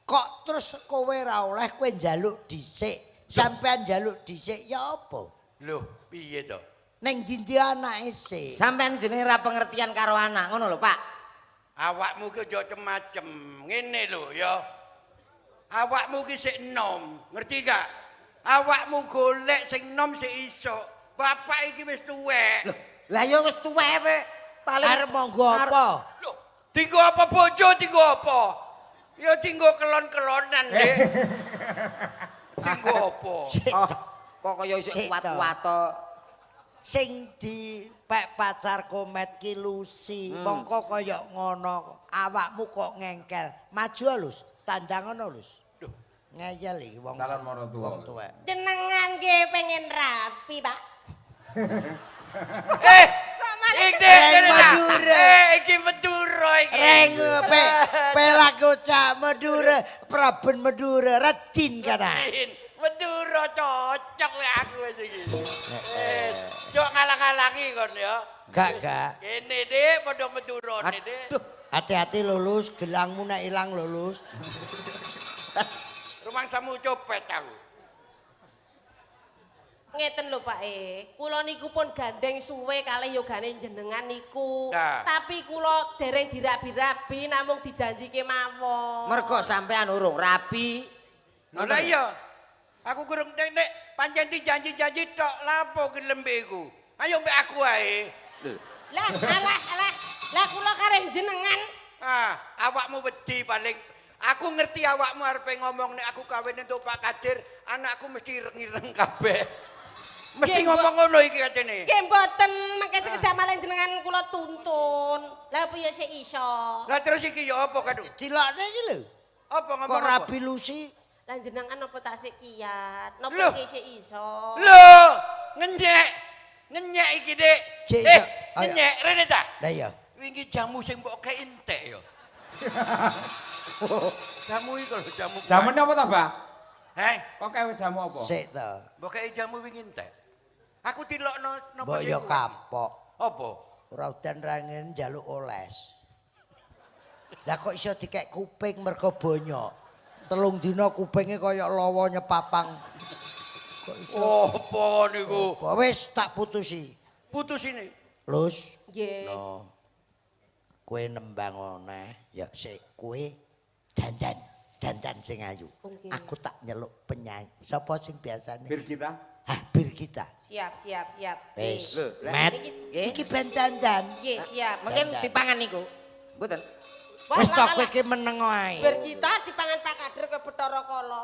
Kok terus kowe ra oleh kowe njaluk dhisik. Sampean njaluk dhisik ya apa? Loh, piye to? Ning ndi anake sik. Sampeyan jenenge ra pengertian karo anak ngono lho, Pak. Awakmu ki aja macem. Ngene lho ya. Awakmu ki sik enom, ngerti gak? Awakmu golek sing enom sik iso. Bapak iki wis tuwek. Lah ya wis tuwek we. Paling Arep monggo apa? Loh, tinggo apa bojo tinggo apa? Ya tinggo kelon-kelonan, Dik. Tinggo apa? kok kaya isih Sik, kuat-kuat to. Sing dipek pacar Komet ki Lucy. Mongko kaya ngono. Awakmu kok ngengkel. Maju alus, tandang ngono lus. Duh. Ngeyel iki wong. Calon maratuwa. Wong tuwek. Jenengan nggih pengen rapi, Pak. Iki Madura. Iki Madura iki. Reng pelaku cak Madura, Praben Madura, Radin kana. Madura cocok we aku wis iki. Cok ngalang-alangi kon ya. Gak. Kene Dik, padha Madurane Dik. Hati-hati lulus, gelangmu nek ilang lulus. Rumangsamu copet aku. Ngeten lho Pak kula niku pun gandeng suwe kalih yogane jenengan niku. Nah. Tapi kula dereng dirabi-rabi namung dijanjike mawon. Mergo sampean urung rapi. Lah iya. Aku kurang nek pancen dijanji-janji tok lapo gelembe iku. Ayo mbek aku ae. Lah alah. Lah kula kareng jenengan. Awakmu wedi paling. Aku ngerti awakmu arepe ngomong nek aku kawin entuk Pak Kadir, anakku mesti ireng-ireng kabeh. Mesti ngomong ngono iki katene. Nggih mboten mengke sekedhap malah jenengan kula tuntun. Lah piye sik iso? Lah terus iki ya apa kadung? Dilokne iki lho. Apa Kok ngomong apa? rabi Lucy? Lah jenengan napa tak sik kiat? Loh. Napa iki sik iso? Lho, ngenyek. Ngenyek iki, Dik. Cik, iso. Ayo. Ngenyek rene ta? Lah iya. Wingi jamu sing mbok kei entek ya. Jamu iki lho jamu. Jamune apa to, Mbah? Heh, Kok kewe jamu apa? Sik to. mbok kei jamu wingi entek. Aku dilokno napa Mbok yo kapok. Apa? Ora udan rangen njaluk oles. Lah kok iso dikek kuping mergo bonyok. 3 dina kupinge kaya lawa nyepapang. Kok iso? Apa niku? Apa wis tak putusi. Putus ini. Lus, Nggih. no. Kowe nembang oneh, ya sik kowe dandan sing ayu. Nggih. Aku tak nyeluk penyanyi. Sapa sing biasane? Bir kita. Hah, bir kita. Siap. Wis. Nggih. Met. Nggih. Iki ben dandan. Nggih, siap. Mungkin Dandan. dipangan niku. Mboten. Wah, Wis tok lah, kowe lah. iki meneng wae. Bir kita dipangan Pak Kadir ke Bathara Kala.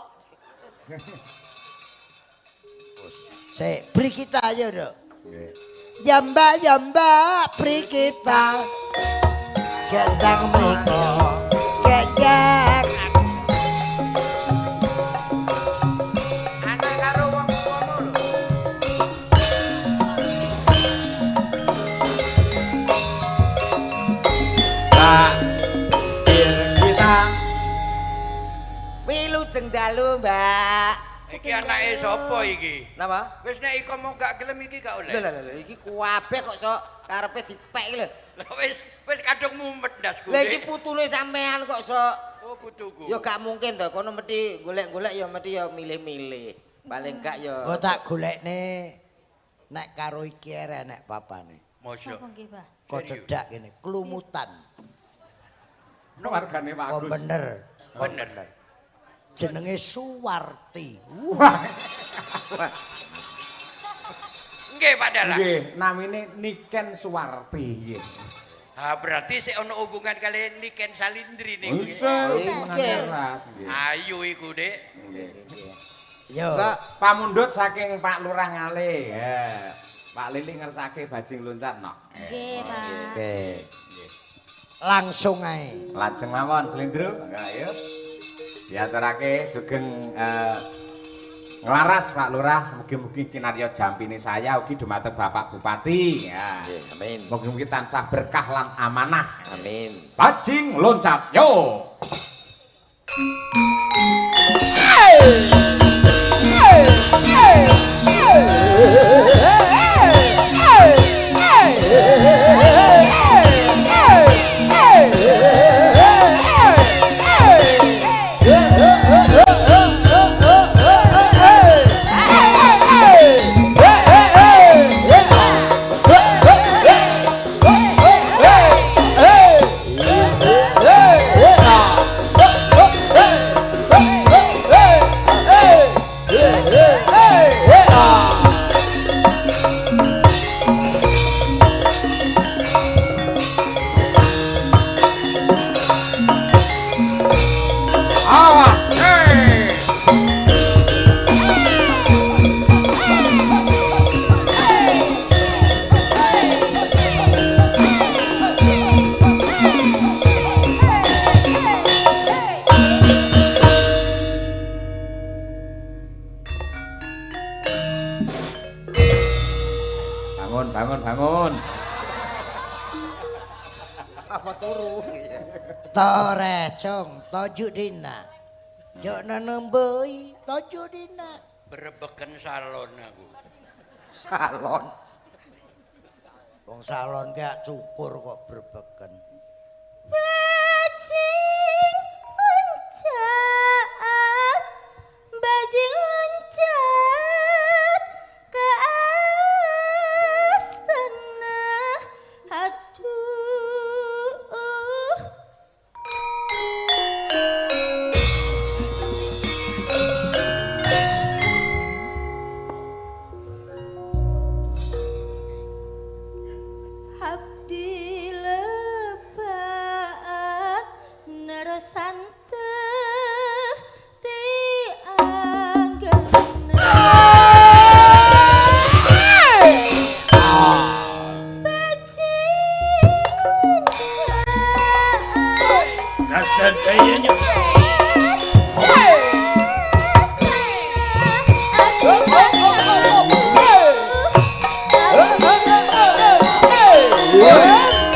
Sik, beri kita aja, Dok. Nggih. Ya mbak, beri kita. Gendang mriko. Gejak. Anak karo wong ngono lho. Pak bir kita. Wilujeng dalu, Mbak. Iki anake sapa iki? Napa? Wis nek iko mau gak gelem iki gak oleh. Lho iki kabeh kok sok karepe dipek iki lho. Lah wis kadung mumet ndasku. Lah iki putune sampean kok sok Oh putuku. ya gak mungkin to kono mesti golek-golek ya mesti ya milih-milih. Paling gak ya Oh tak golekne nek karo iki enek papane. Mosok. Kok cedak kene, kelumutan. Wargane Pak Oh Agus. bener. Bener. Jenenge Suwarti. Nggih Pak Dalang. Nggih, namine Niken Suwarti nggih. Ah berarti sik ono hubungan kali Niken Salindri niku. Bisa Nggih. mengerat. Ayu iku, Dik. Yo. Pamundhut saking Pak Lurah Ngale. Ya. Pak Lili ngersake bajing loncat no. Nggih, Pak. Oke. Langsung ae. Lajeng mawon Slindro. Ayo. Diaturake sugeng nglaras Pak Lurah, mugi-mugi kinarya jampine saya ugi dumateng Bapak Bupati. Ya. amin. Mugi-mugi tansah berkah lan amanah. Amin. Bajing loncat. Yo. Awas, hey! Bangun. Apa turu? Tore cong, toju dina. Jok nanemboi, toju dina. Berebeken salon aku. Salon. Wong salon gak cukur kok berbeken. Bajing loncat, bajing loncat ke astana. Aduh. Abdi lebat nerosante ti anggelna bajing loncat Dasar kayaknya. Aduh.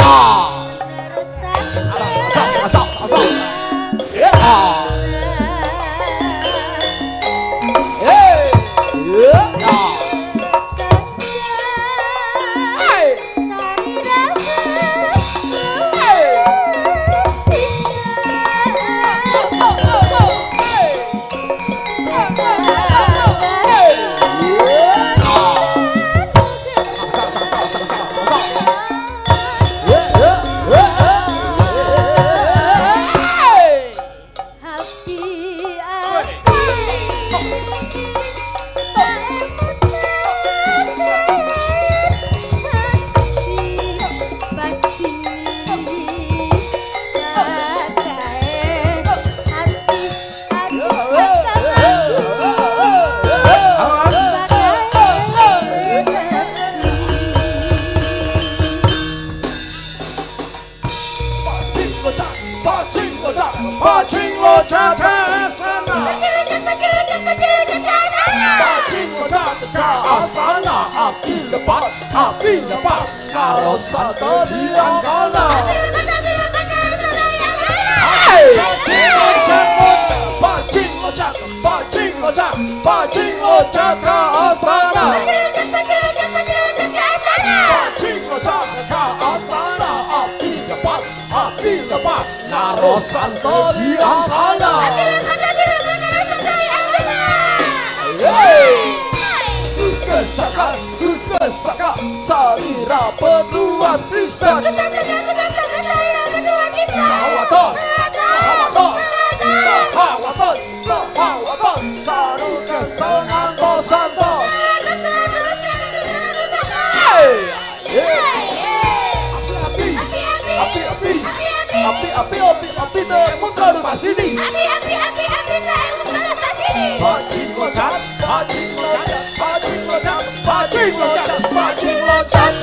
api lepas karo santo diangkana Bajing locak ke astana Bajing locak ke astana api lepas karo santo diangkana Kesakan salira penuas pisan Hawaton Taru kesenang santo Api tembok kalau pasini Bajing loncat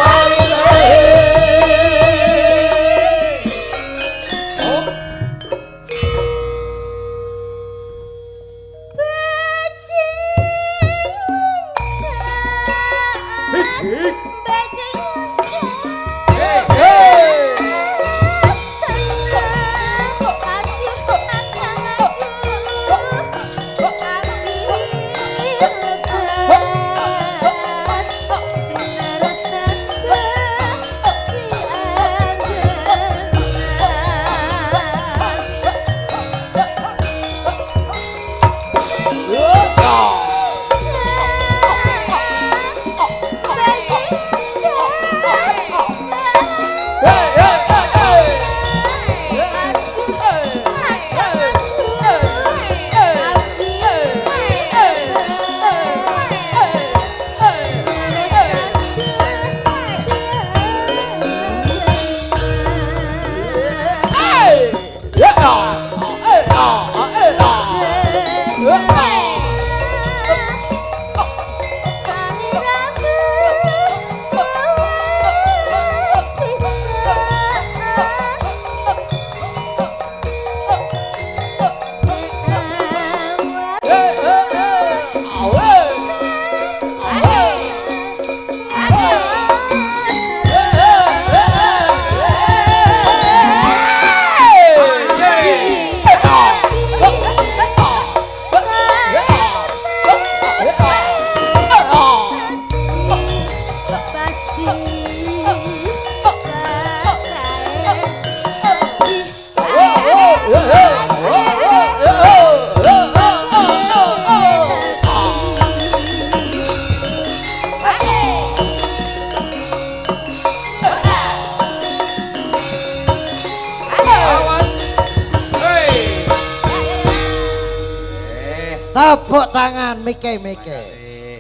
Tepuk tangan Mike.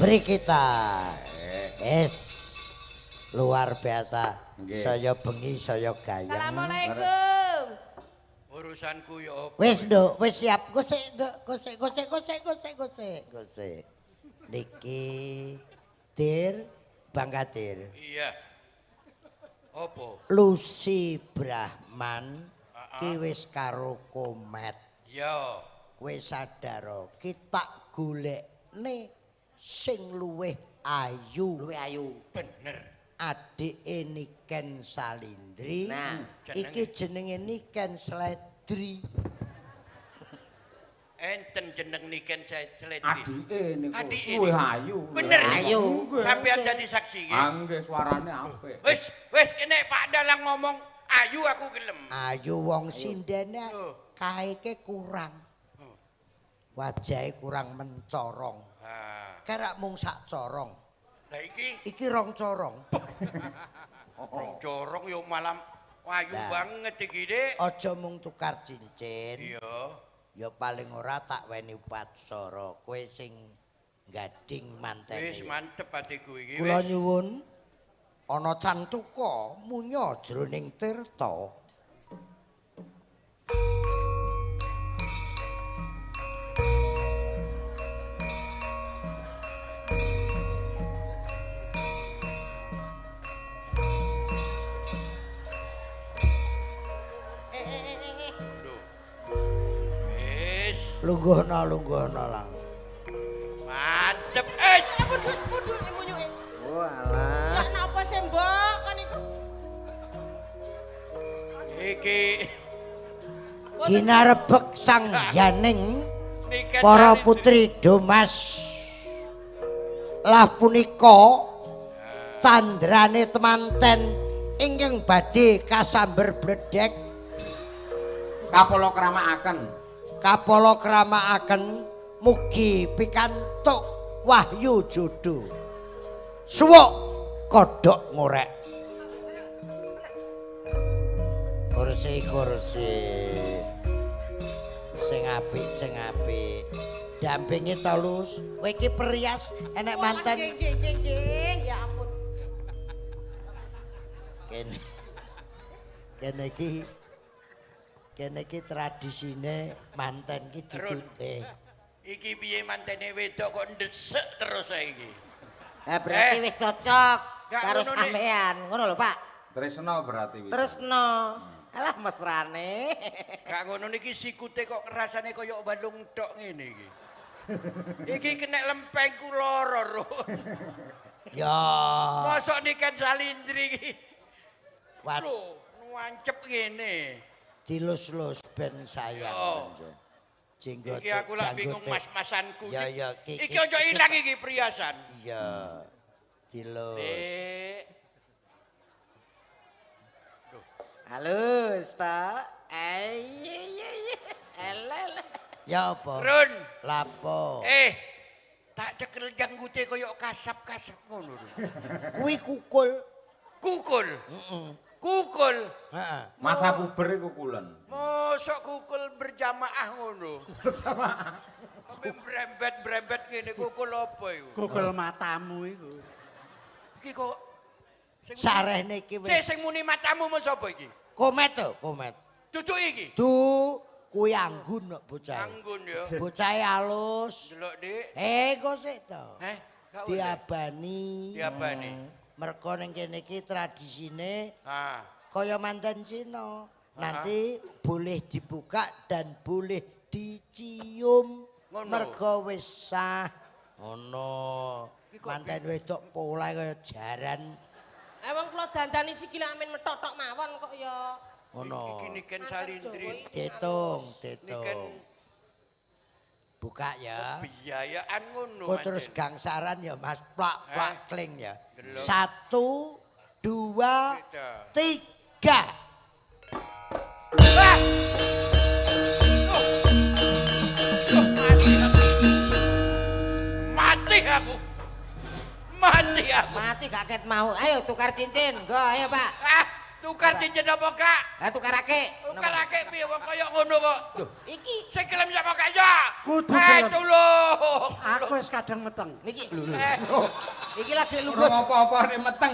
Beri kita. Es. Luar biasa. Saya bengi, saya gayeng. Assalamualaikum. Urusanku ya apa? Wis nduk, wis siap. Gosek. Niki Dir Bang Kadir. Iya. Apa? Lucy Brahman ki wis karo Komet. Ya. Kowe sadar kita golekne sing luwih ayu. Bener. Adike Niken Salindri. Nah, iki jenenge Niken Sledri. Enten jeneng Niken Sledri. Adike niku Adike luwih niku. ayu. Bener. Ayu. Sampeyan dadi saksi nggih. Nggih suarane apik. Wis kene Pak Dalang ngomong ayu aku gelem. Ayu wong sindene kaeke kurang. Wajahe kurang mencorong. Kerak mung sak corong. Lah iki rong corong. Rong corong yo malam ayu banget iki, Dik. Aja mung tukar cincin. Iya. Ya paling ora tak weni upacara. Kowe sing gading mantene. Wis mantep atiku iki. Kula nyuwun ana cantuka munya jroning tirta. Lungguhna lang. Mantep. Iki ginarebek sang yaning niken para salindri. putri Domas lah punika candrane temanten ingkang badhe kasamber bledek kapala kramakaken mugi pikantuk wahyu jodoh suwuk kodhok ngorek kursi sing apik dampingi Tolus kowe iki perias enek manten Nggih, ya ampun. kene iki tradisine manten iki ditutih Iki piye mantene wedok kok ndesek terus saiki. Lah berarti wis cocok Gak karo ngono, Dik. sampean. Ngono lho, Pak. Tresno berarti wis. Tresno. Alah mesrane. Gak ngono niki sikute kok rasane kaya balung tok ngene iki. Iki kena lempengku lara, Ro. ya Mosok niken salindri iki. wat Lho, nuancep ngene. dilus-lus ben sayang jenggot Iki aku lak bingung mas-masanku. ya Iki ojo ilang iki priasan. iya dilus Dik. Halus ta? Iya. Elele. ya apa Run. lapo Tak cekel janggute kaya kasap-kasap ngono. kuwi kukul Kukul. Kukul. heeh Masa puber iku kulen. Mosok kukul berjamaah ngono. Berjamaah. Sampai brembet-brembet ngene kukul apa iku? Kukul matamu iku. Iki kok sarehne iki wis sing muni matamu mau sapa iki? komet to komet Cucuk iki. kuwi anggun kok bocah Anggun ya. bocah halus Delok, Dik. kok sik to Gak oleh. diabani Diabani. mergo ning kene iki tradisine Ah. kaya manten Cina nanti boleh dibuka dan boleh dicium Ngono. mergo wis sah ngono manten wedok pola kaya jaran Wong kula dandani sikile amin metotok mawon kok ya. ngono Iki niken Masak salindri. Jawa iki. ditung Niken buka ya biayaan ngono. kok terus Anjen. gangsaran ya Mas plak plak kling ya Delok. 1 2 Beda. 3 Mati aku. Mati aku. Mati gak ket mau. Ayo tukar cincin. Go, ayo, Pak. Tukar cincin apa Kak? Lah tukarake. Tukarake piye wong kaya ngono kok. Iki Sing gelem sapa gak ya? Kudu gelem. Tulung. Aku wis kadang meteng. niki iki lagi Urung lungguh. apa-apa nek meteng.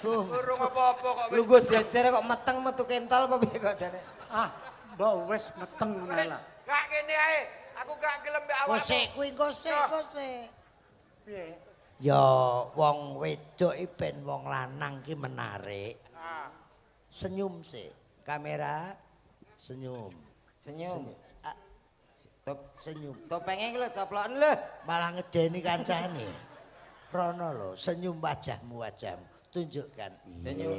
Urung apa-apa kok wis. Lungguh jejere kok meteng metu kental apa piye kok jane? Ah, mbok wis meteng ngono lah. Gak kene ae. Aku gak gelem mbek awakmu. gosek kuwi gosek Piye? ya wong wedok iki ben wong lanang ki menarik senyum sih kamera senyum Senyum. Ah, senyum Topenge iki lho coploken lho. malah ngedeni kancane rono lho senyum wajahmu tunjukkan Senyum.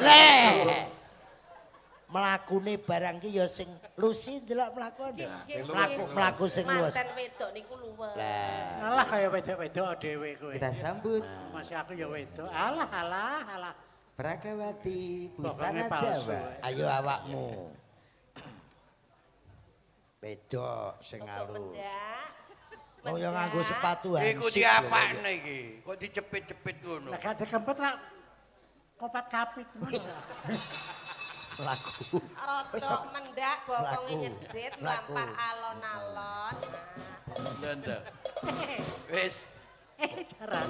lah mlakune barang ki ya sing lusi ndelok mlakune mlaku sing luwes Manten wedok niku luwes. lah Alah kaya wedok-wedok dhewe kowe. Kita sambut Masih aku ya wedok. Alah. Prakawati Pokoknya Busana palsu. Jawa. ayo awakmu wedok sing halus Mendak. oh ya nganggo sepatu Iku hansip diapakne iki? Kok dicepit-cepit ngono? Lah gak dikempet ra kopat kapit ngono. laku Rodok mendak bokonge Laku. nyedhit Laku. mlampah alon-alon. Nanda. Wis. Jaran.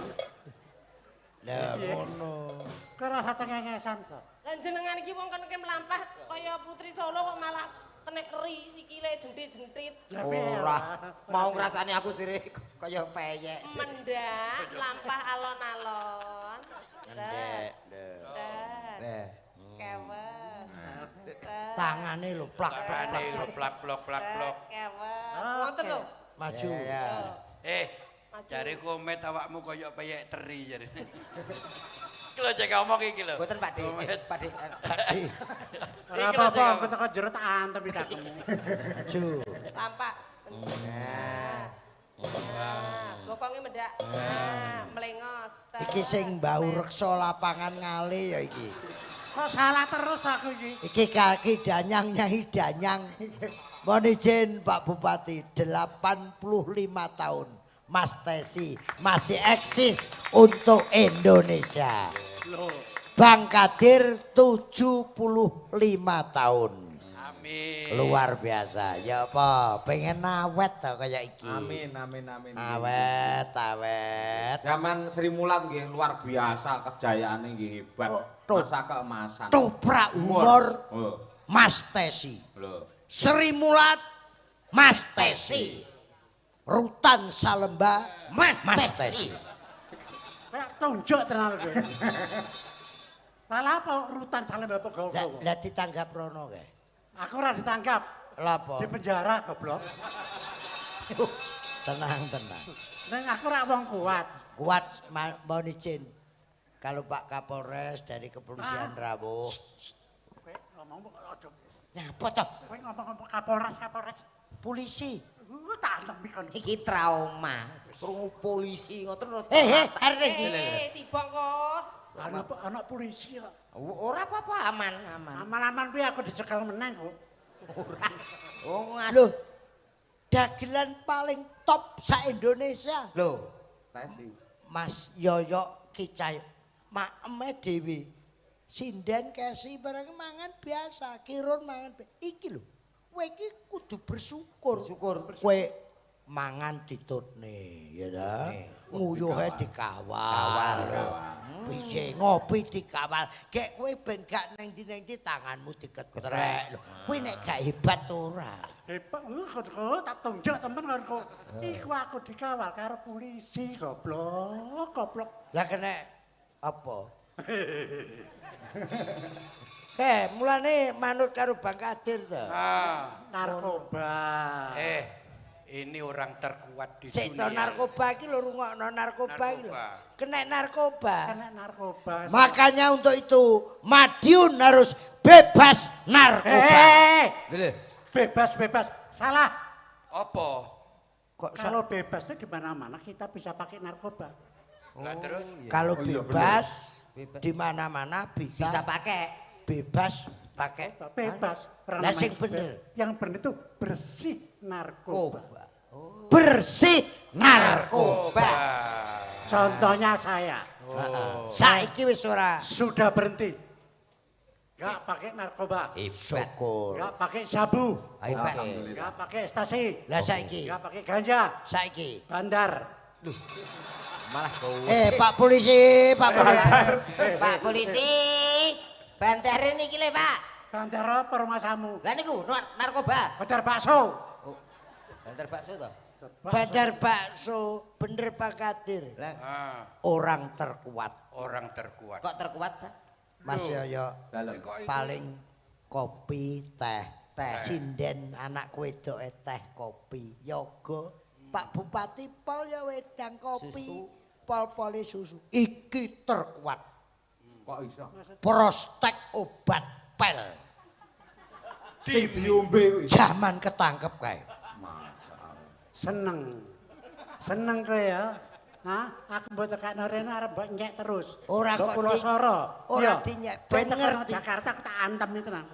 lah ngono Kok rasa cengengesan to? Lah jenengan iki wong kene mlampah kaya putri Solo kok malah kenek eri sikile jentit-jentit. Ora mau ngrasani aku jere kaya peyek. Mendak lampah alon-alon. ndek Ndek. Kewes. tangane lho plak Takane plak plok plak plok. Kewes. Ngoten lho. maju Jare komet awakmu kaya peyek teri jare. Iki lho cek ngomong iki lho. Mboten Pak Dik. Pak Dik. Ora apa-apa, engko teko jero tak antem iki cakemmu. Maju. Lampak. Bokonge mendak. Mlengos. Iki sing mbau reksa lapangan ngale ya iki. Kok salah terus aku iki. Iki kaki danyang Nyai Danyang. Mohon izin Pak Bupati, 85 tahun. Mas Tesi masih eksis untuk Indonesia. Bang Kadir 75 tahun. Amin. Luar biasa. Ya apa? Pengen awet tau kayak iki. Amin. Awet. Zaman Sri Mulat nggih luar biasa kejayaane nggih hebat. Masa keemasan. Toprak umur Oh. Mas Tesi. Lho. Sri Mulat Mas Tesi. Rutan Salemba Mas Tesi. Kayak tunjuk tenan kowe. Lah apa rutan salem bapak gowo. Lah ditanggap rono kae. Aku ora ditangkap. Lah apa? Di penjara goblok. Tenang. Neng aku ora wong kuat. Kuat mohon izin. Kalau Pak Kapolres dari Kepolisian Rawuh. Kowe ngomong aja. Nyapa toh? Kowe ngomong Kapolres. Polisi. Tak antempi kon. Iki trauma. Krungu polisi ngoten lho. Arek iki. Tiba kok. Anak polisi kok. Ora apa-apa aman. Aman-aman kuwi aku dicekel meneng kok. Ora. Oh Loh. Dagelan paling top sa-Indonesia. Loh. Tesi. Mas Yoyo Kicay. Makeme dhewe. Sinden kesi barang mangan biasa, kirun mangan iki lho. Kowe iki kudu bersyukur. Kowe mangan ditutne, ya ta? Nguyuhe dikawal. Bisa ngopi dikawal. Gek kowe ben gak neng ndi tanganmu diketrek lho. Kowe nek gak hebat ora. Hebat, kok tak tunjuk temen karo iku aku dikawal karo polisi goblok. Lah kena apa? Mulane manut karo Bang Kadir to. Narkoba. Ini orang terkuat di Sik dunia. to narkoba iki lho rungokno narkoba iki lho. Kena narkoba. Makanya untuk itu Madiun harus bebas narkoba. Bebas. Salah. Apa? Kalau bebas itu di mana-mana kita bisa pakai narkoba. Lah terus? Kalau bebas di mana-mana bisa pakai. Bebas pakai. Bebas. Lah sing bener. Yang bener itu bersih narkoba. Bersih narkoba. Contohnya saya. Saiki wis ora. Sudah berhenti. Gak pakai narkoba. Syukur. Gak pakai sabu. Alhamdulillah. Gak pakai ekstasi. Lah saiki. Gak pakai ganja. Saiki. Bandar. Malah kowe. Pak polisi. Pak polisi. Bantarin iki le, Pak. Bandar apa rumah samu? Lah niku narkoba. Bandar bakso. Bandar bakso to? Bandar bakso, bener Pak Kadir. Orang terkuat. Kok terkuat, Pak? Mas Yoyo. Paling kopi, teh. Sinden anak wedoke teh kopi. Yoga. Pak Bupati pol ya wedang kopi. Pol-pole susu. Iki terkuat. Kok iso? Prostek obat pel. Sing diombe. Jaman ketangkep kae. Seneng kowe ya. Aku mbok tekakno rene arep mbok nyek terus. Ora kok Pulau Soro. Ora dinyek ben ngerti. Jakarta aku tak antem itu tenan.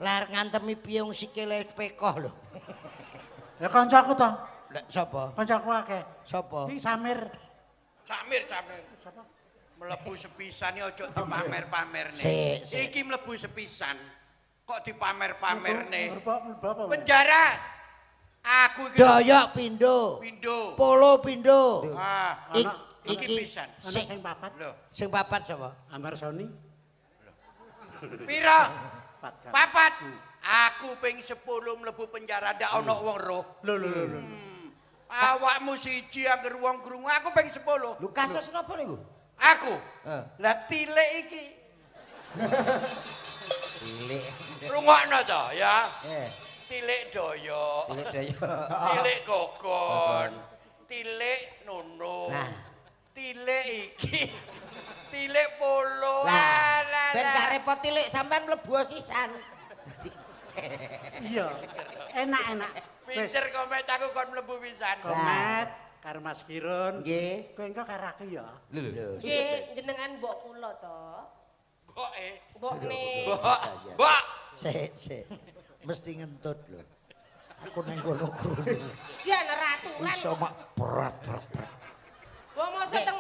Lar ngantemi piye wong sikile pekoh lho. Ya kancaku to. Lek sapa? Kancaku akeh. Sapa? Iki Samir. Samir. Mlebu sepisan ya aja dipamer-pamerne. Sik. Iki mlebu sepisan. Kok dipamer-pamerne? Apa? Penjara. Aku iki Doyok pindo. Polo pindo. iki pisan. Ana sing papat. Lho, Sing papat sapa? Ambar Sony. pira? Papat. Aku ping 10 mlebu penjara ndak ana wong roh. Lho. Awakmu siji anggere wong krungu, aku ping 10. Lu kasus napa niku? Aku. Lah tilik iki. Tilik. Rungokno to ya. Tilik doyok. Tilik kokon. Tilik nunung. Tilik iki Tilik polo. Lah, ben gak repot tilik sampean mlebu sisan. Iya. Enak-enak. Pinter komet aku kon mlebu pisan. Komet karo Mas Kirun. Nggih. Kowe engko karo aku ya. Lho. Nggih, jenengan mbok kula to. Mboke. Mbokne. Mbok. Sik. Mesti ngentut lho. Aku ning kono krungu. Jan ratulan. Iso mak berat. Wong mosok teng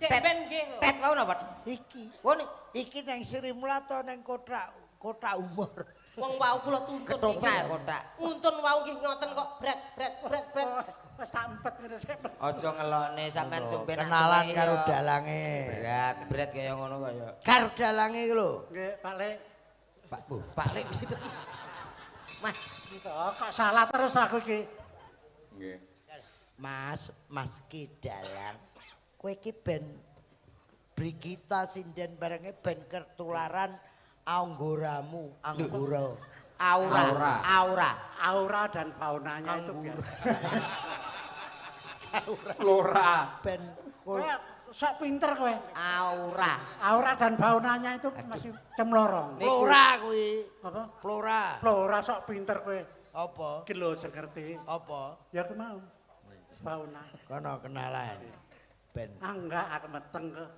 Dek ben nggih lho. Tet wau napa? Iki. Wone Iki nang Sri Mulata nang kotak umur. Wong wau kula tuntun. ketoprak kotak. Untun wau nggih ngoten kok bret. Wis tak empet ngono sik. Aja ngelokne sampean sumpen Kenalan karo dalange. berat kaya ngono kaya. Karo dalange iki lho. Nggih, Pak Lek. Pak Lek gitu. Mas, Kok salah terus aku iki. Nggih. Mas Ki Dalang. Kowe iki ben Brigita sinden barenge ben ketularan anggoramu, anggora. Aura dan faunanya itu biar. Flora. Ben Kowe sok pinter kowe. aura Dan faunanya itu masih cemlorong. Flora kuwi. Apa? Flora. Sok pinter kowe. Apa? Iki lho sing ngerti. Apa? Ya aku mau. Fauna. Kono kenalan. Ben. Enggak, aku meteng kok.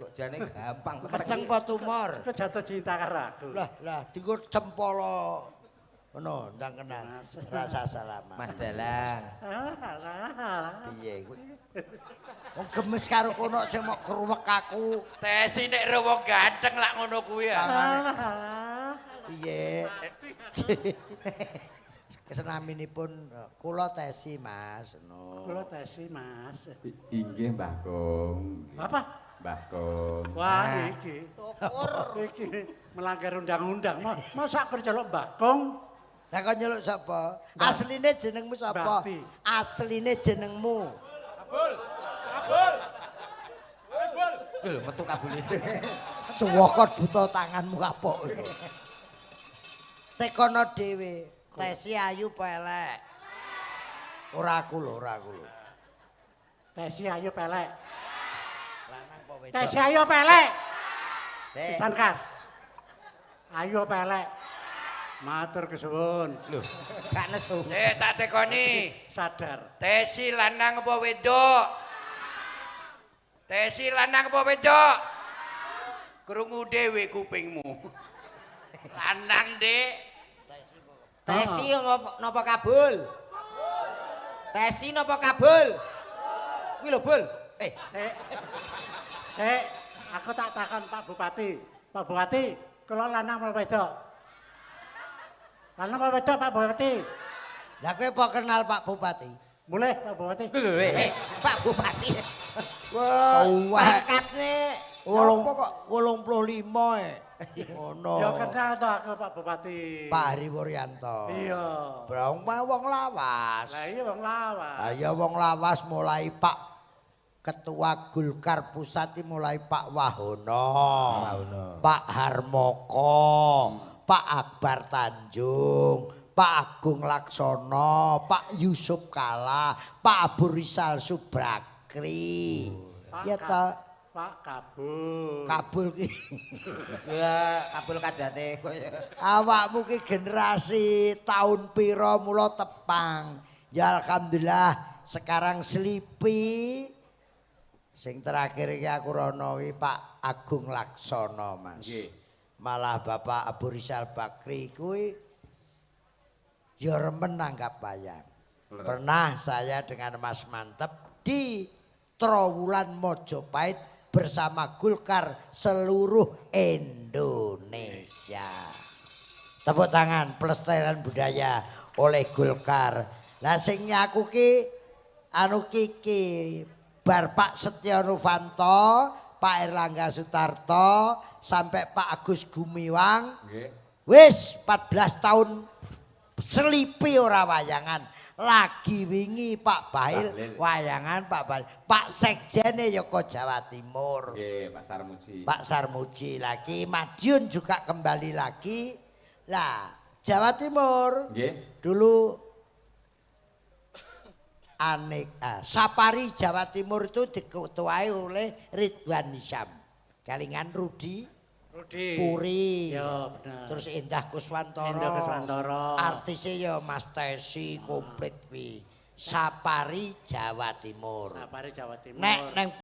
kok jane gampang. Meteng apa tumor? Aku jatuh cinta karo aku. Lah, dienggo cempolo. Ngono, ndang kenal. Rasa salaman. Mas Dalang. Piye kuwi? Wong gemes karo kono sing mok kruwek aku. Tesi nek ro wong ganteng lak ngono kuwi ya. Piye? Kesenaminipun kula tesi Mas. Kula tesi Mas. Inggih Mbah Kong. Apa? Mbah Kong. Wah iki. Syukur. Iki melanggar undang-undang. Masa aku celuk Mbak Kong? Lah kok nyeluk sapa? Asline jenengmu sapa? Mbak Pi. Asline jenengmu. Lho metu kabule. Cuwokot buta tanganmu kapok. Tekono dhewe. Tesi ayu pelek. Ora aku lho. Tesi ayo pelek. Lanang apa wedok? Tesi ayo pelek. Teh. Pisan kas. Ayo pelek. Matur kesuwun. Lho, gak nesu. Tak tekoni. Sadar. Tesi lanang apa wedok? Tesi lanang apa wedok? Krungu dhewe kupingmu. Lanang, Dik. Tesi napa kabul? Tesi napa kabul? Kuwi lho, Bul. Sik, aku tak takon Pak Bupati. Pak Bupati, kula lanang apa wedok? Lanang apa wedok Pak Bupati? Lah kowe apa kenal Pak Bupati? Boleh Pak Bupati? Pak Bupati. Wah, Pangkatne 85 Ngono. Ya kenal to aku Pak Bupati. Pak Hari Wuryanto. Iya. Brong wong lawas. Lah iya wong lawas. Lah ya wong lawas mulai Pak Ketua Golkar Pusat mulai Pak Wahono. Pak Harmoko, Pak Akbar Tanjung, Pak Agung Laksono, Pak Yusuf Kala, Pak Abu Rizal Subakri. Ya ta Pak Kabul. Kabul ki. Ya, kabul kajate koyo. Awakmu ki generasi tahun piro mula tepang. Ya alhamdulillah sekarang Slipi. Sing terakhir iki aku rono iki Pak Agung Laksono, Mas. Nggih. Malah Bapak Abu Rizal Bakri kuwi ya remen nanggap wayang. Pernah saya dengan Mas Mantep di Trowulan Mojopahit bersama Golkar seluruh Indonesia. Tepuk tangan pelestarian budaya oleh Golkar. Lah sing nyaku ki anu kiki bar Pak Setya Novanto, Pak Erlangga Sutarto sampai Pak Agus Gumiwang. Wis 14 tahun Slipi ora wayangan. Lagi wingi Pak Bail wayangan Pak Bail. Pak Sekjene Yoko Jawa Timur. Nggih, Pak Sarmuji. Pak Sarmuji lagi, Madiun juga kembali lagi. Lah, Jawa Timur. Nggih. Dulu Sapari Jawa Timur itu diketuai oleh Ridwan Hisyam. Kalingan Rudi Puri. Ya, bener. Terus Indah Kuswantoro. Indah Kuswantoro. Artisnya ya Mas Tesi komplit kuwi. Sapari Jawa Timur. Sapari Jawa Timur. Nek neng